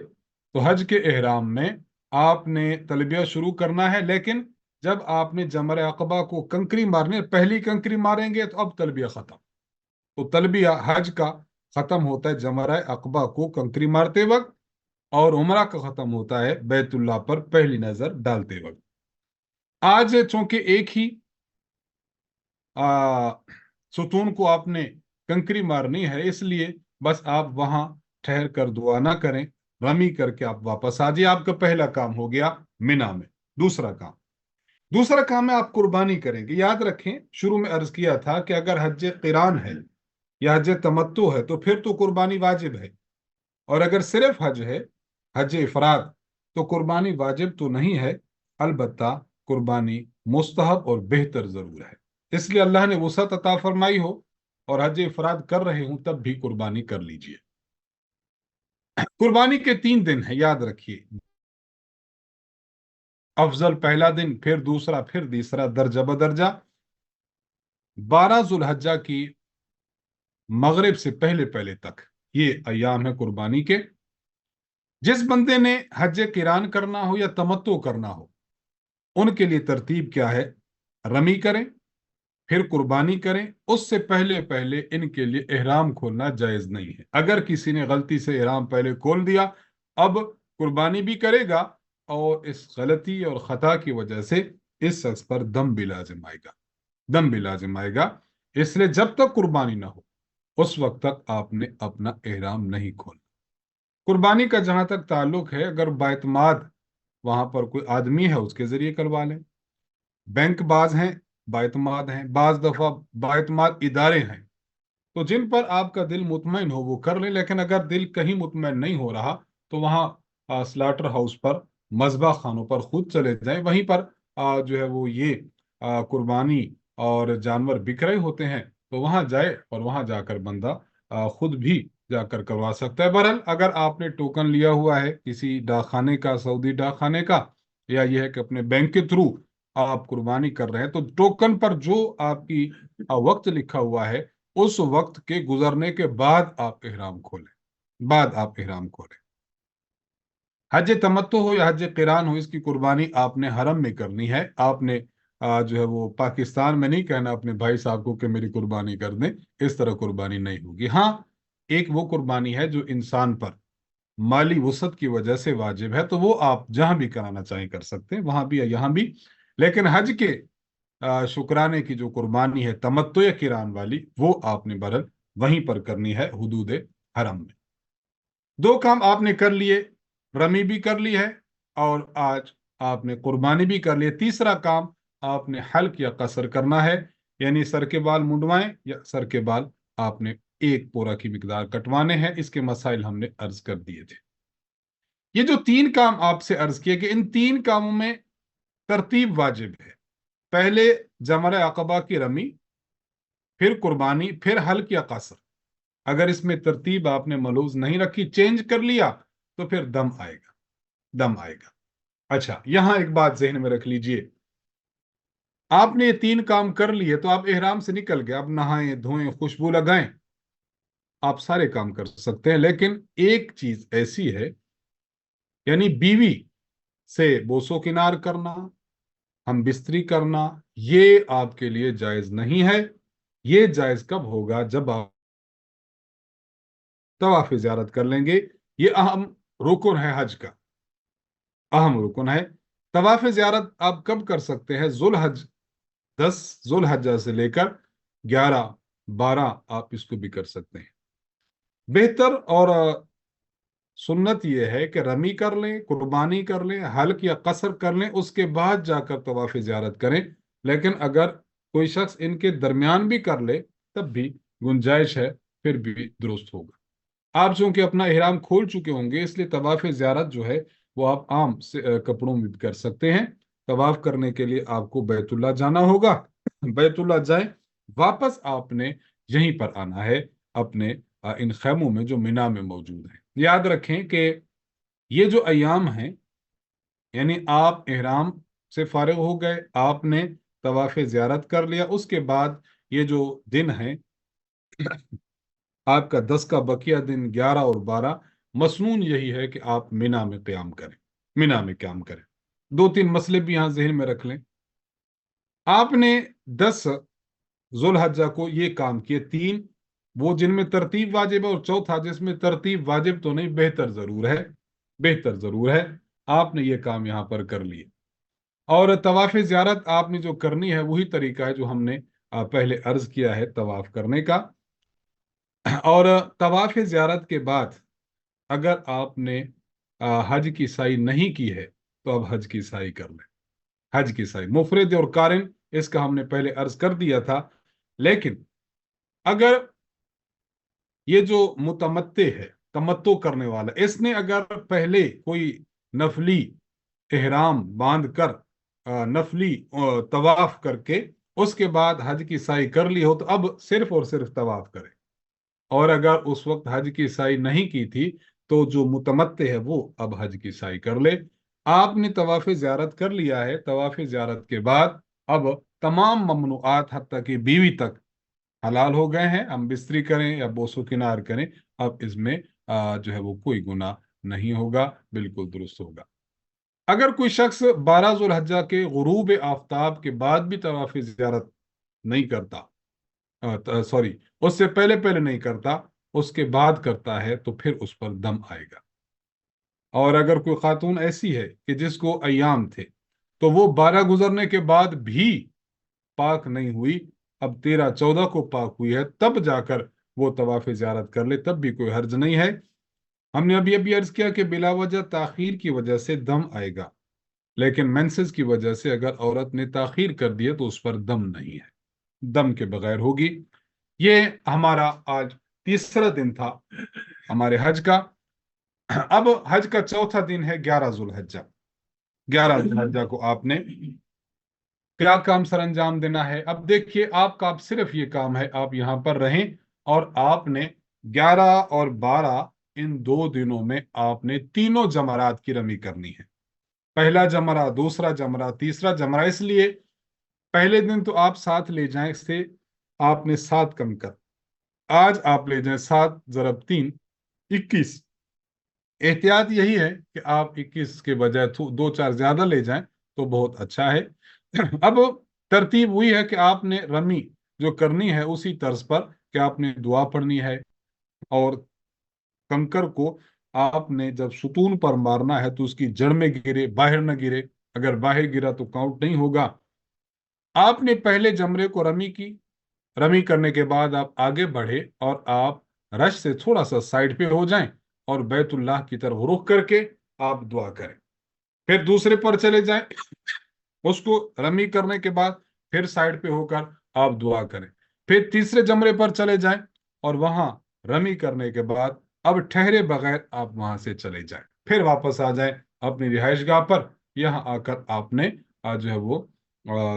तो हज के इहराम में आपने तलबिया शुरू करना है, लेकिन जब आपने जमर अक़बा को कंकरी मारनी, पहली कंकरी मारेंगे तो अब तलबिया खत्म। तो तलबिया हज का खत्म होता है जमर अक़बा को कंकरी मारते वक्त, और उमरा का खत्म होता है बैतुल्लाह पर पहली नजर डालते वक्त। आज चूंकि एक ही आ, सुतून को आपने कंकरी मारनी है, इसलिए बस आप वहां ठहर कर दुआ ना करें, रमी करके आप वापस आ जाइए। आपका पहला काम हो गया मिना में। दूसरा काम है आप कुर्बानी करेंगे। याद रखें, शुरू में अर्ज किया था कि अगर हज क़िरान है या हज तमत्तु है तो फिर तो कुर्बानी वाजिब है, और अगर सिर्फ हज है, हज इफराद, तो कुर्बानी वाजिब तो नहीं है, अलबत्ता कुर्बानी मुस्तहब और बेहतर जरूर है। इसलिए अल्लाह ने वसअत अता फरमाई हो और हज इफराद कर रहे हूं तब भी कुर्बानी कर लीजिए। कुर्बानी के 3 दिन है, याद रखिए। अफजल पहला दिन, फिर दूसरा, फिर तीसरा, दर्जा बदर्जा। 12 जुल्हज्जा की मगरिब से पहले पहले तक ये अयाम है कुर्बानी के। जिस बंदे ने हज किरान करना हो या तमत्तो करना हो, उनके लिए तरतीब क्या है? रमी करें, फिर कुर्बानी करें। उससे पहले पहले इनके लिए इहराम खोलना जायज नहीं है। अगर किसी ने गलती से इहराम पहले खोल दिया, अब कुर्बानी भी करेगा और इस गलती और खता की वजह से इस शख्स पर दम भी लाजिम आएगा, दम भी लाजिम आएगा। इसलिए जब तक कुर्बानी ना हो उस वक्त तक आपने अपना इहराम नहीं खोलना। कुर्बानी का जहां तक ताल्लुक है, अगर बायतमाद वहां पर कोई आदमी है उसके जरिए करवा लें। बैंक बाज हैं, बायतमाद हैं, बाज दफा बायतमाद इदारे हैं, तो जिन पर आपका दिल मुतमईन हो वो कर लें। लेकिन अगर दिल कहीं मुतमईन नहीं हो रहा तो वहाँ स्लाटर हाउस पर, मज़बा खानों पर खुद चले जाएं। वहीं पर जो है वो ये कुर्बानी और जानवर बिक रहे होते हैं, तो वहां जाए और वहां जाकर बंदा खुद भी जाकर करवा सकता है। बहरहाल अगर आपने टोकन लिया हुआ है किसी डाकखाने का, सऊदी डाकखाने का, या यह है कि अपने बैंक के थ्रू आप कुर्बानी कर रहे हैं, तो टोकन पर जो आपकी वक्त लिखा हुआ है, उस वक्त के गुजरने के बाद आप इहराम खोलें, बाद आप इहराम खोलें। हज तमत्तु हो या हज क़िरान हो, इसकी कुर्बानी आपने हरम में करनी है। आपने जो है वो पाकिस्तान में नहीं कहना अपने भाई साहब को कि मेरी कुर्बानी कर दें। इस तरह कुर्बानी नहीं होगी। हाँ, एक वो कुर्बानी है जो इंसान पर माली वसत की वजह से वाजिब है, तो वो आप जहां भी कराना चाहें कर सकते हैं, वहां भी या यहां भी। लेकिन हज के शुक्राने की जो कुर्बानी है तमत्तो या किरान वाली, वो आपने बरल वहीं पर करनी है, हुदूद हरम में। 2 काम आपने कर लिए, रमी भी कर ली है और आज आपने कुर्बानी भी कर ली। तीसरा काम आपने हल्क या कसर करना है, यानी सर के बाल मुंडवाएं या सर के बाल आपने एक पोरा की मिकदार कटवाने हैं। इसके मसाइल हमने अर्ज कर दिए थे। ये जो 3 काम आपसे अर्ज किए कि इन 3 कामों में तरतीब वाजिब है। पहले जमर अक़बा की रमी, फिर कुर्बानी, फिर हल्क या कसर। अगर इसमें तरतीब आपने मलूज नहीं रखी, चेंज कर लिया, तो फिर दम आएगा, दम आएगा। अच्छा, यहां एक बात जहन में रख लीजिए, आपने ये 3 काम कर लिए तो आप इहराम से निकल गए, अब नहाएं धोएं खुशबू लगाएं, आप सारे काम कर सकते हैं। लेकिन एक चीज ऐसी है, यानी बीवी से बोसो किनार करना, हम बिस्तरी करना, ये आपके लिए जायज नहीं है। ये जायज कब होगा? जब आप तवाफ ज़ियारत कर लेंगे। ये अहम रुकन है हज का, अहम रुकन है। तवाफ ज़ियारत आप कब कर सकते हैं? जुल हज 10 जुल हज्जा से लेकर 11 12 आप इसको भी कर सकते हैं। बेहतर और सुन्नत यह है कि रमी कर लें, कुर्बानी कर लें, हल्क या कसर कर लें, उसके बाद जाकर तवाफ ज़ियारत करें। लेकिन अगर कोई शख्स इनके दरमियान भी कर ले तब भी गुंजाइश है, फिर भी दुरुस्त होगा। आप चूंकि अपना इहराम खोल चुके होंगे, इसलिए तवाफ ज़ियारत जो है वो आप आम से कपड़ों में भी कर सकते हैं। तवाफ करने के लिए आपको बैतुल्लाह जाना होगा। बैतुल्लाह जाए, वापस आपने यहीं पर आना है, अपने इन खैमों में जो मिना में मौजूद हैं। याद रखें कि ये जो अयाम हैं, यानी आप इहराम से फारिग हो गए, आपने तवाफ ज़ियारत कर लिया, उसके बाद ये जो दिन हैं आपका 10 का बकिया दिन, 11 और 12, मसनून यही है कि आप मिना में क़याम करें, मिना में क़याम करें। 2-3 मसले भी यहाँ जहन में रख लें। आपने 10 जुल्हज्जा को ये काम किए, 3 वो जिनमें तरतीब वाजिब है, और चौथा जिसमें तरतीब वाजिब तो नहीं, बेहतर जरूर है, बेहतर जरूर है, आपने ये काम यहाँ पर कर लिए। और तवाफ ज़ियारत आपने जो करनी है वही तरीका है जो हमने पहले अर्ज किया है तवाफ करने का। और तवाफ ज़ियारत के बाद अगर आपने हज की साई नहीं की है तो अब हज की साई कर लें। हज की साई मुफरद और कारिन, इसका हमने पहले अर्ज कर दिया था। लेकिन अगर ये जो मुतमत्ते है, तमत्तो करने वाला, इसने अगर पहले कोई नफली इहराम बांध कर नफली तवाफ करके उसके बाद हज की साई कर ली हो तो अब सिर्फ और सिर्फ तवाफ करे। और अगर उस वक्त हज की साई नहीं की थी तो जो मुतमत्ते है वो अब हज की साई कर ले। आपने तवाफ ज़ियारत कर लिया है, तवाफ ज़ियारत के बाद अब तमाम ममनुआत हत्ता कि बीवी तक हलाल हो गए हैं। हम बिस्तरी करें या बोसो किनार करें, अब इसमें जो है वो कोई गुनाह नहीं होगा, बिल्कुल दुरुस्त होगा। अगर कोई शख्स 12 जुल्हज्जा के गुरूब आफ्ताब के बाद भी तवाफ ज़ियारत नहीं करता, सॉरी, उससे पहले पहले नहीं करता, उसके बाद करता है, तो फिर उस पर दम आएगा। और अगर कोई खातून ऐसी है कि जिसको अय्याम थे तो वो 12 गुजरने के बाद भी पाक नहीं हुई, अब 13-14 को पाक हुई है, तब जाकर वो तवाफ ज़ियारत कर ले, तब भी कोई हर्ज नहीं है। हमने अभी अभी अर्ज किया कि बिला वजह ताखीर की वजह से दम आएगा, लेकिन मेंसेस की वजह से अगर औरत ने ताखीर कर दिया तो उस पर दम नहीं है, दम के बगैर होगी। ये हमारा आज तीसरा दिन था हमारे हज का। अब हज का चौथा दिन है 11 जुल्हज्जा। 11 जुल्हज्जा को आपने क्या काम सर अंजाम देना है? अब देखिए, आपका अब सिर्फ ये काम है, आप यहां पर रहें और आपने 11 और 12 इन 2 दिनों में आपने तीनों जमरात की रमी करनी है। पहला जमरा, दूसरा जमरा, तीसरा जमरा। इसलिए पहले दिन तो आप 7 ले जाएं, इससे आपने 7 कम कर, आज आप ले जाएं 7 ज़रब 3, 21। एहतियात यही है कि आप 21 के बजाय 2-4 ज्यादा ले जाएं तो बहुत अच्छा है। अब तरतीब हुई है कि आपने रमी जो करनी है उसी तर्ज पर कि आपने दुआ पढ़नी है, और कंकर को आपने जब सुतून पर मारना है तो उसकी जड़ में गिरे, बाहर न गिरे। अगर बाहर गिरा तो काउंट नहीं होगा। आपने पहले जमरे को रमी की, रमी करने के बाद आप आगे बढ़े और आप रश से थोड़ा सा साइड पे हो जाएं और बैतुल्लाह की तरफ रुख करके आप दुआ करें। फिर दूसरे पर चले जाएं, उसको रमी करने के बाद फिर साइड पे होकर आप दुआ करें। फिर तीसरे जमरे पर चले जाएं और वहां रमी करने के बाद अब ठहरे बगैर आप वहां से चले जाएं, फिर वापस आ जाएं अपनी रिहाइश गाह पर। यहां आकर आपने आज जो है वो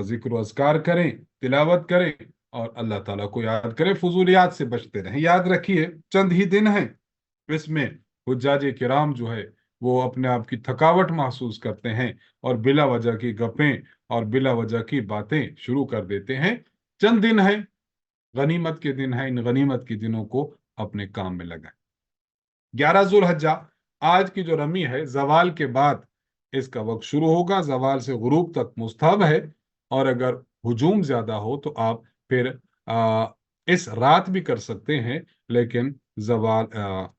जिक्र अज़कार करें, तिलावत करें और अल्लाह ताला को याद करें, फजूलियात से बचते रहें। याद रखिए, चंद ही दिन हैं, इसमें हुज्जाज किराम जो है वो अपने आप की थकावट महसूस करते हैं और बिला वजह की गपें और बिला वजह की बातें शुरू कर देते हैं। चंद दिन है, गनीमत के दिन है, इन गनीमत के दिनों को अपने काम में लगाएं। 11 जुल्हज्जा, आज की जो रमी है जवाल के बाद इसका वक्त शुरू होगा, जवाल से गुरूब तक मुस्तहब है। और अगर हुजूम ज्यादा हो तो आप फिर इस रात भी कर सकते हैं, लेकिन जवाल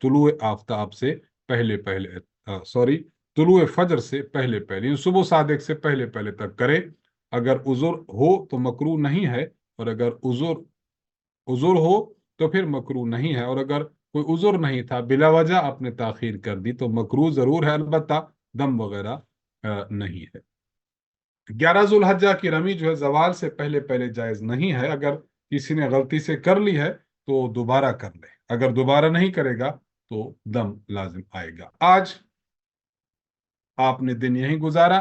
तुलुए आफताब से पहले पहले, सॉरी, तुलुए फजर से पहले पहले, सुबह सादिक से पहले पहले तक करें। अगर उजुर हो तो मकरू नहीं है, और अगर उजुर उज़ुर हो तो फिर मकरूह नहीं है, और अगर कोई उज़ुर नहीं था, बिला वजह आपने ताखीर कर दी तो मकरूह जरूर है, अलबत्ता दम वगैरह नहीं है। 11 जुल्हज्जा की रमी जो है जवाल से पहले पहले जायज नहीं है। अगर किसी ने गलती से कर ली है तो दोबारा कर ले, अगर दोबारा नहीं करेगा तो दम लाजिम आएगा। आज आपने दिन यहीं गुजारा,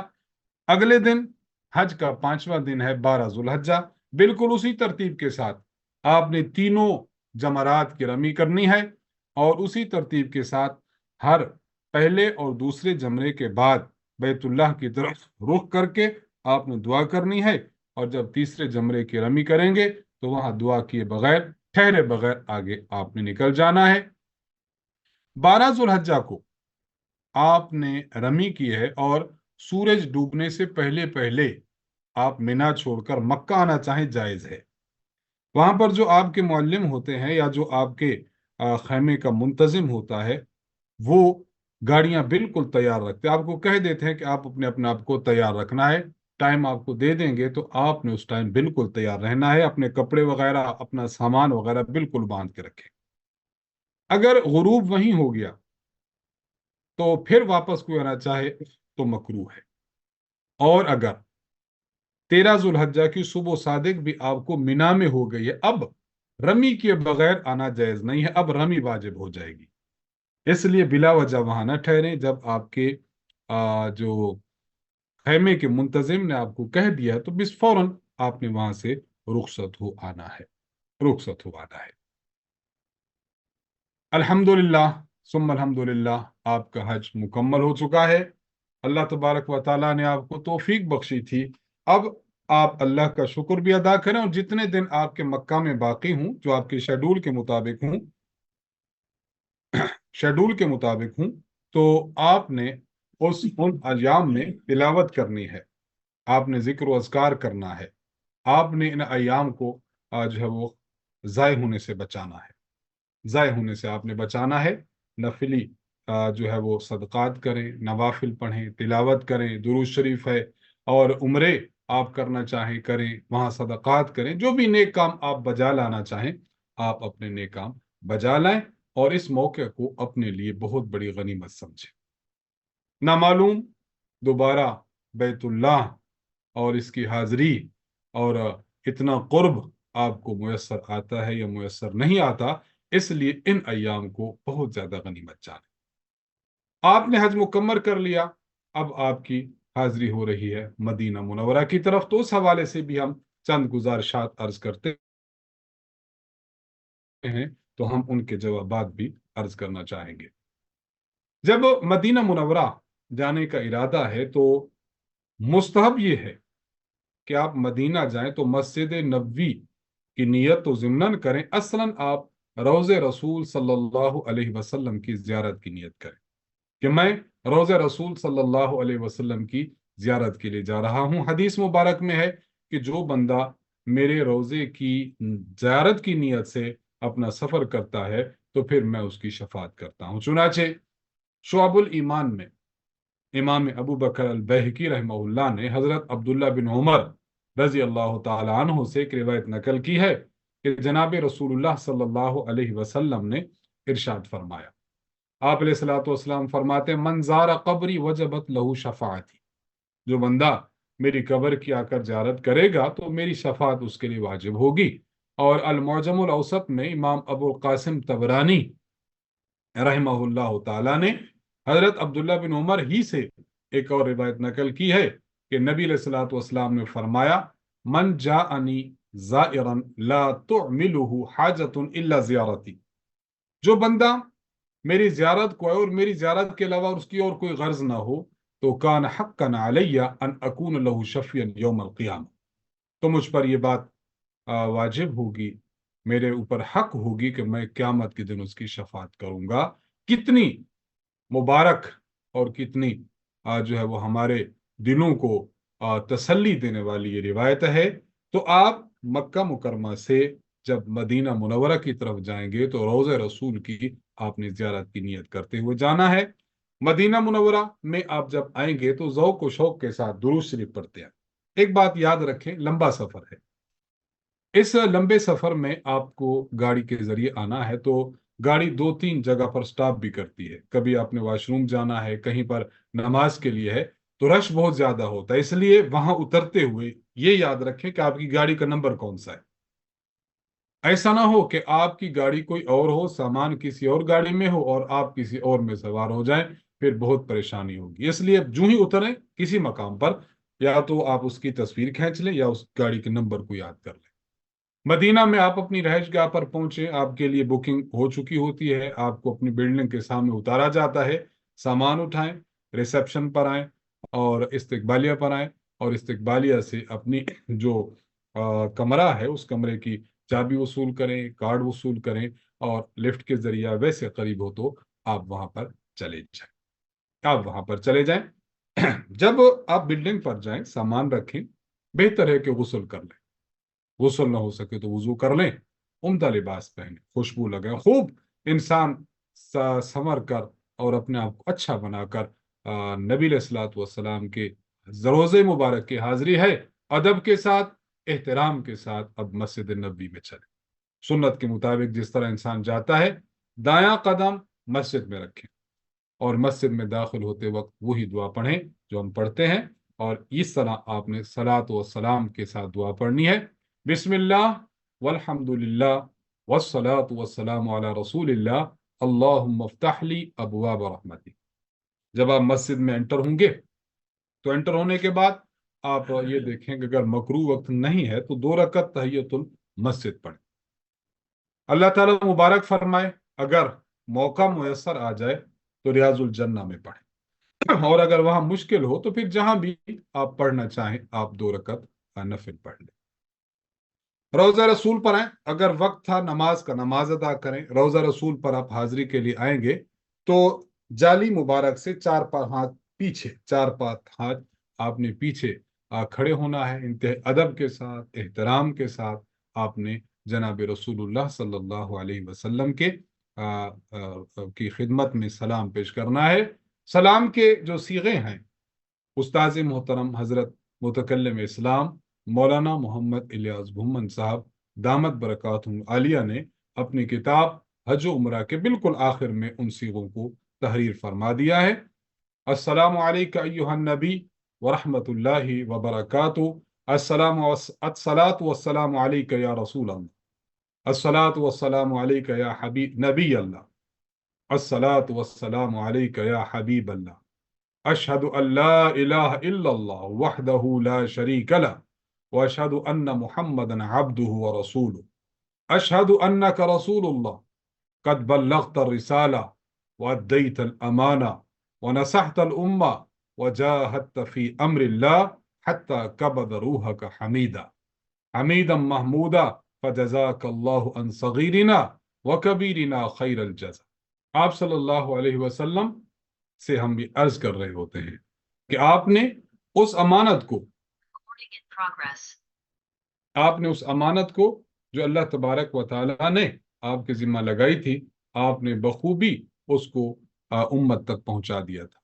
अगले दिन हज का 5वां दिन है 12 जुल्हज्जा। बिल्कुल उसी तरतीब के साथ आपने तीनों जमरात की रमी करनी है, और उसी तरतीब के साथ हर पहले और दूसरे जमरे के बाद बैतुल्लाह की तरफ रुख करके आपने दुआ करनी है, और जब तीसरे जमरे की रमी करेंगे तो वहां दुआ किए बगैर, ठहरे बगैर आगे आपने निकल जाना है। 12 जुल्हज्जा को आपने रमी की है, और सूरज डूबने से पहले पहले आप मिना छोड़कर मक्का आना चाहें जायज है। वहां पर जो आपके मुअल्लिम होते हैं या जो आपके खैमे का मुंतजिम होता है, वो गाड़ियां बिल्कुल तैयार रखते हैं, आपको कह देते हैं कि आप अपने अपने आप को तैयार रखना है। टाइम आपको दे देंगे तो आपने उस टाइम बिल्कुल तैयार रहना है, अपने कपड़े वगैरह अपना सामान वगैरह बिल्कुल बांध के रखें। अगर गुरूब वहीं हो गया तो फिर वापस कोई आना चाहे तो मकरूह है। और अगर 13 जुल्हज्जा की सुबह सादिक भी आपको मिना में हो गई है, अब रमी के बगैर आना जायज नहीं है, अब रमी वाजिब हो जाएगी। इसलिए बिला वजह वहां न ठहरे। जब आपके जो खैमे के मुंतजिम ने आपको कह दिया है तो बिस फौरन आपने वहां से रुखसत हो आना है, रुखसत हो आना है। अल्हम्दुलिल्लाह सुम्मा अल्हम्दुलिल्लाह, आपका हज मुकम्मल हो चुका है। अल्लाह तबारक व तआला ने आपको तौफीक बख्शी थी। अब आप अल्लाह का शुक्र भी अदा करें, और जितने दिन आपके मक्का में बाकी हूं, जो आपके शेड्यूल के मुताबिक हूं, शेड्यूल के मुताबिक हूं, तो आपने उन अयाम में तिलावत करनी है, आपने जिक्र व अज़कार करना है, आपने इन अयाम को जो है वो ज़ाय होने से बचाना है, ज़ाय होने से आपने बचाना है। नफिली जो है वो सदक़ात करें, नवाफिल पढ़ें, तिलावत करें, दुरूद शरीफ है, और उम्रे आप करना चाहें करें, वहाँ सदक़ात करें, जो भी नेक काम आप बजा लाना चाहें आप अपने नेक काम बजा लाएं, और इस मौके को अपने लिए बहुत बड़ी गनीमत समझें। नामालूम दोबारा बैतुल्लाह और इसकी हाजिरी और इतना कुर्ब आपको मुयस्सर आता है या मुयस्सर नहीं आता, इसलिए इन अयाम को बहुत ज्यादा गनीमत जाने। आपने हज मुकम्मल कर लिया, अब आपकी हाजिरी हो रही है मदीना मुनव्वरा की तरफ, तो उस हवाले से भी हम चंद गुजारिशात अर्ज करते हैं, तो हम उनके जवाबात भी अर्ज करना चाहेंगे। जब मदीना मुनव्वरा जाने का इरादा है तो मुस्तहब ये है कि आप मदीना जाएं तो मस्जिद नबवी की नियत तो ज़िम्नन करें, असलन आप रोज़े रसूल सल्लल्लाहु अलैहि वसल्लम की ज़ियारत की नियत करें कि मैं रोज़े रसूल सल्लल्लाहु अलैहि वसल्लम की ज़ियारत के लिए जा रहा हूँ। हदीस मुबारक में है कि जो बंदा मेरे रोज़े की ज़ियारत की नियत से अपना सफ़र करता है तो फिर मैं उसकी शफात करता हूँ। चुनाचे शुअबुल ईमान में इमाम अबू बकर अल बैहकी रहमहुल्लाह ने हजरत अब्दुल्ला बिन उमर रजी अल्लाह तआला अन्हु से एक रिवायत नकल की है कि जनाब रसूलुल्लाह सल्लल्लाहु अलैहि वसल्लम ने इरशाद फरमाया, आप अलैहिस्सलातु वस्सलाम फरमाते, मन ज़ारा कब्री वजबत लहू शफाअती, जो बंदा मेरी कब्र की आकर ज़ियारत करेगा तो मेरी शफात उसके लिए वाजिब होगी। और अल मुअजमुल औसत में इमाम अबुल कासिम तबरानी रहमहुल्लाह ताला ने हजरत अब्दुल्ला बिन उमर ही से एक और रिवायत नकल की है कि नबी अलैहिस्सलातु वस्सलाम ने फरमाया, मन जाअनी ज़ाइरन ला तुअमिलुहु हाजतुन इल्ला ज़ियारती, जो बंदा मेरी ज़ियारत को है और मेरी ज़ियारत के अलावा उसकी और कोई गर्ज ना हो, तो कान हक्कन अलैया अन अकून लहू शफियन यौमल क़ियामा, तो मुझ पर यह बात वाजिब होगी, मेरे ऊपर हक होगी कि मैं क़यामत के दिन उसकी शफात करूंगा। कितनी मुबारक और कितनी जो है वो हमारे दिलों को तसल्ली देने वाली ये रिवायत है। तो आप मक्का मुकरमा से जब मदीना मुनव्वरा की तरफ जाएंगे तो रोज़े रसूल की आपने ज़ियारत की नियत करते हुए जाना है। मदीना मुनव्वरा में आप जब आएंगे तो ज़ौक़ व शौक़ के साथ दुरूद शरीफ पढ़ते हैं। एक बात याद रखें, लंबा सफ़र है, اس لمبے سفر میں آپ کو گاڑی کے ذریعے آنا ہے تو گاڑی 2-3 جگہ پر سٹاپ بھی کرتی ہے. کبھی آپ نے واش روم جانا ہے، کہیں پر نماز کے لیے ہے، تو رش بہت زیادہ ہوتا ہے. اس لیے وہاں اترتے ہوئے یہ یاد رکھیں کہ آپ کی گاڑی کا نمبر کون سا ہے. ایسا نہ ہو کہ آپ کی گاڑی کوئی اور ہو، سامان کسی اور گاڑی میں ہو اور آپ کسی اور میں سوار ہو جائیں، پھر بہت پریشانی ہوگی. اس لیے جو ہی اتریں کسی مقام پر، یا تو آپ اس کی تصویر کھینچ لیں یا اس گاڑی کے نمبر کو یاد کر لیں. مدینہ میں آپ اپنی رہائش گاہ پر پہنچے، آپ کے لیے بکنگ ہو چکی ہوتی ہے، آپ کو اپنی بلڈنگ کے سامنے اتارا جاتا ہے. سامان اٹھائیں، ریسپشن پر آئیں اور استقبالیہ پر آئیں، اور استقبالیہ سے اپنی جو کمرہ ہے اس کمرے کی چابی وصول کریں، کارڈ وصول کریں، اور لفٹ کے ذریعہ ویسے قریب ہو تو آپ وہاں پر چلے جائیں. آپ وہاں پر چلے جائیں. جب آپ بلڈنگ پر جائیں، سامان رکھیں، بہتر ہے کہ غسل کر لیں. غسل نہ ہو سکے تو وضو کر لیں، عمدہ لباس پہنیں، خوشبو لگائیں، خوب انسان سنور کر اور اپنے آپ کو اچھا بنا کر نبی علیہ الصلوۃ والسلام کے روضے مبارک کی حاضری ہے، ادب کے ساتھ، احترام کے ساتھ اب مسجد نبوی میں چلیں. سنت کے مطابق جس طرح انسان جاتا ہے، دایاں قدم مسجد میں رکھیں اور مسجد میں داخل ہوتے وقت وہی دعا پڑھیں جو ہم پڑھتے ہیں، اور اس طرح آپ نے صلاۃ و سلام کے ساتھ دعا پڑھنی ہے. بسم اللہ والحمد للہ والصلاۃ والسلام علی رسول اللہ، اللہم افتح لی ابواب رحمتی. جب آپ مسجد میں انٹر ہوں گے تو انٹر ہونے کے بعد آپ یہ دیکھیں کہ اگر مکروہ وقت نہیں ہے تو 2 رکعت تحیۃ المسجد پڑھیں. اللہ تعالیٰ مبارک فرمائے. اگر موقع میسر آ جائے تو ریاض الجنہ میں پڑھیں، اور اگر وہاں مشکل ہو تو پھر جہاں بھی آپ پڑھنا چاہیں آپ 2 رکعت نفل پڑھ لیں. روضہ رسول پر آئیں، اگر وقت تھا نماز کا نماز ادا کریں. روضہ رسول پر آپ حاضری کے لیے آئیں گے تو جالی مبارک سے 4 ہاتھ پیچھے، 4 ہاتھ آپ نے پیچھے کھڑے ہونا ہے. انتہائی ادب کے ساتھ، احترام کے ساتھ آپ نے جناب رسول اللہ صلی اللہ علیہ وسلم کے کی خدمت میں سلام پیش کرنا ہے. سلام کے جو صیغے ہیں، استاذ محترم حضرت متکلم اسلام مولانا محمد الیاس بھومن صاحب دامت برکاتہم عالیہ نے اپنی کتاب حج و عمرہ کے بالکل آخر میں ان صیغوں کو تحریر فرما دیا ہے. السلام علیکہ ایہا النبی ورحمۃ اللہ وبرکاتہ. الصلاۃ والسلام علیکہ یا رسول اللہ، الصلاۃ والسلام علیکہ یا حبیب نبی اللہ، الصلاۃ والسلام علیکہ یا حبیب اللہ، اشہد ان لا الہ الا اللہ وحدہ لا شریک لہ واشہد ان محمدا عبدہ ورسولہ، اشہد انک رسول اللہ قد بلغت الرسالہ وادیت الامانہ ونصحت الامہ وجاہدت فی امر اللہ حتی قبض روحک حمیدا حمیدا محمودا فجزاک اللہ عن صغیرنا وکبیرنا خیر الجزا. آپ صلی اللہ علیہ وسلم سے ہم بھی عرض کر رہے ہوتے ہیں کہ آپ نے اس امانت کو جو اللہ تبارک و تعالیٰ نے آپ کے ذمہ لگائی تھی، آپ نے بخوبی اس کو امت تک پہنچا دیا تھا،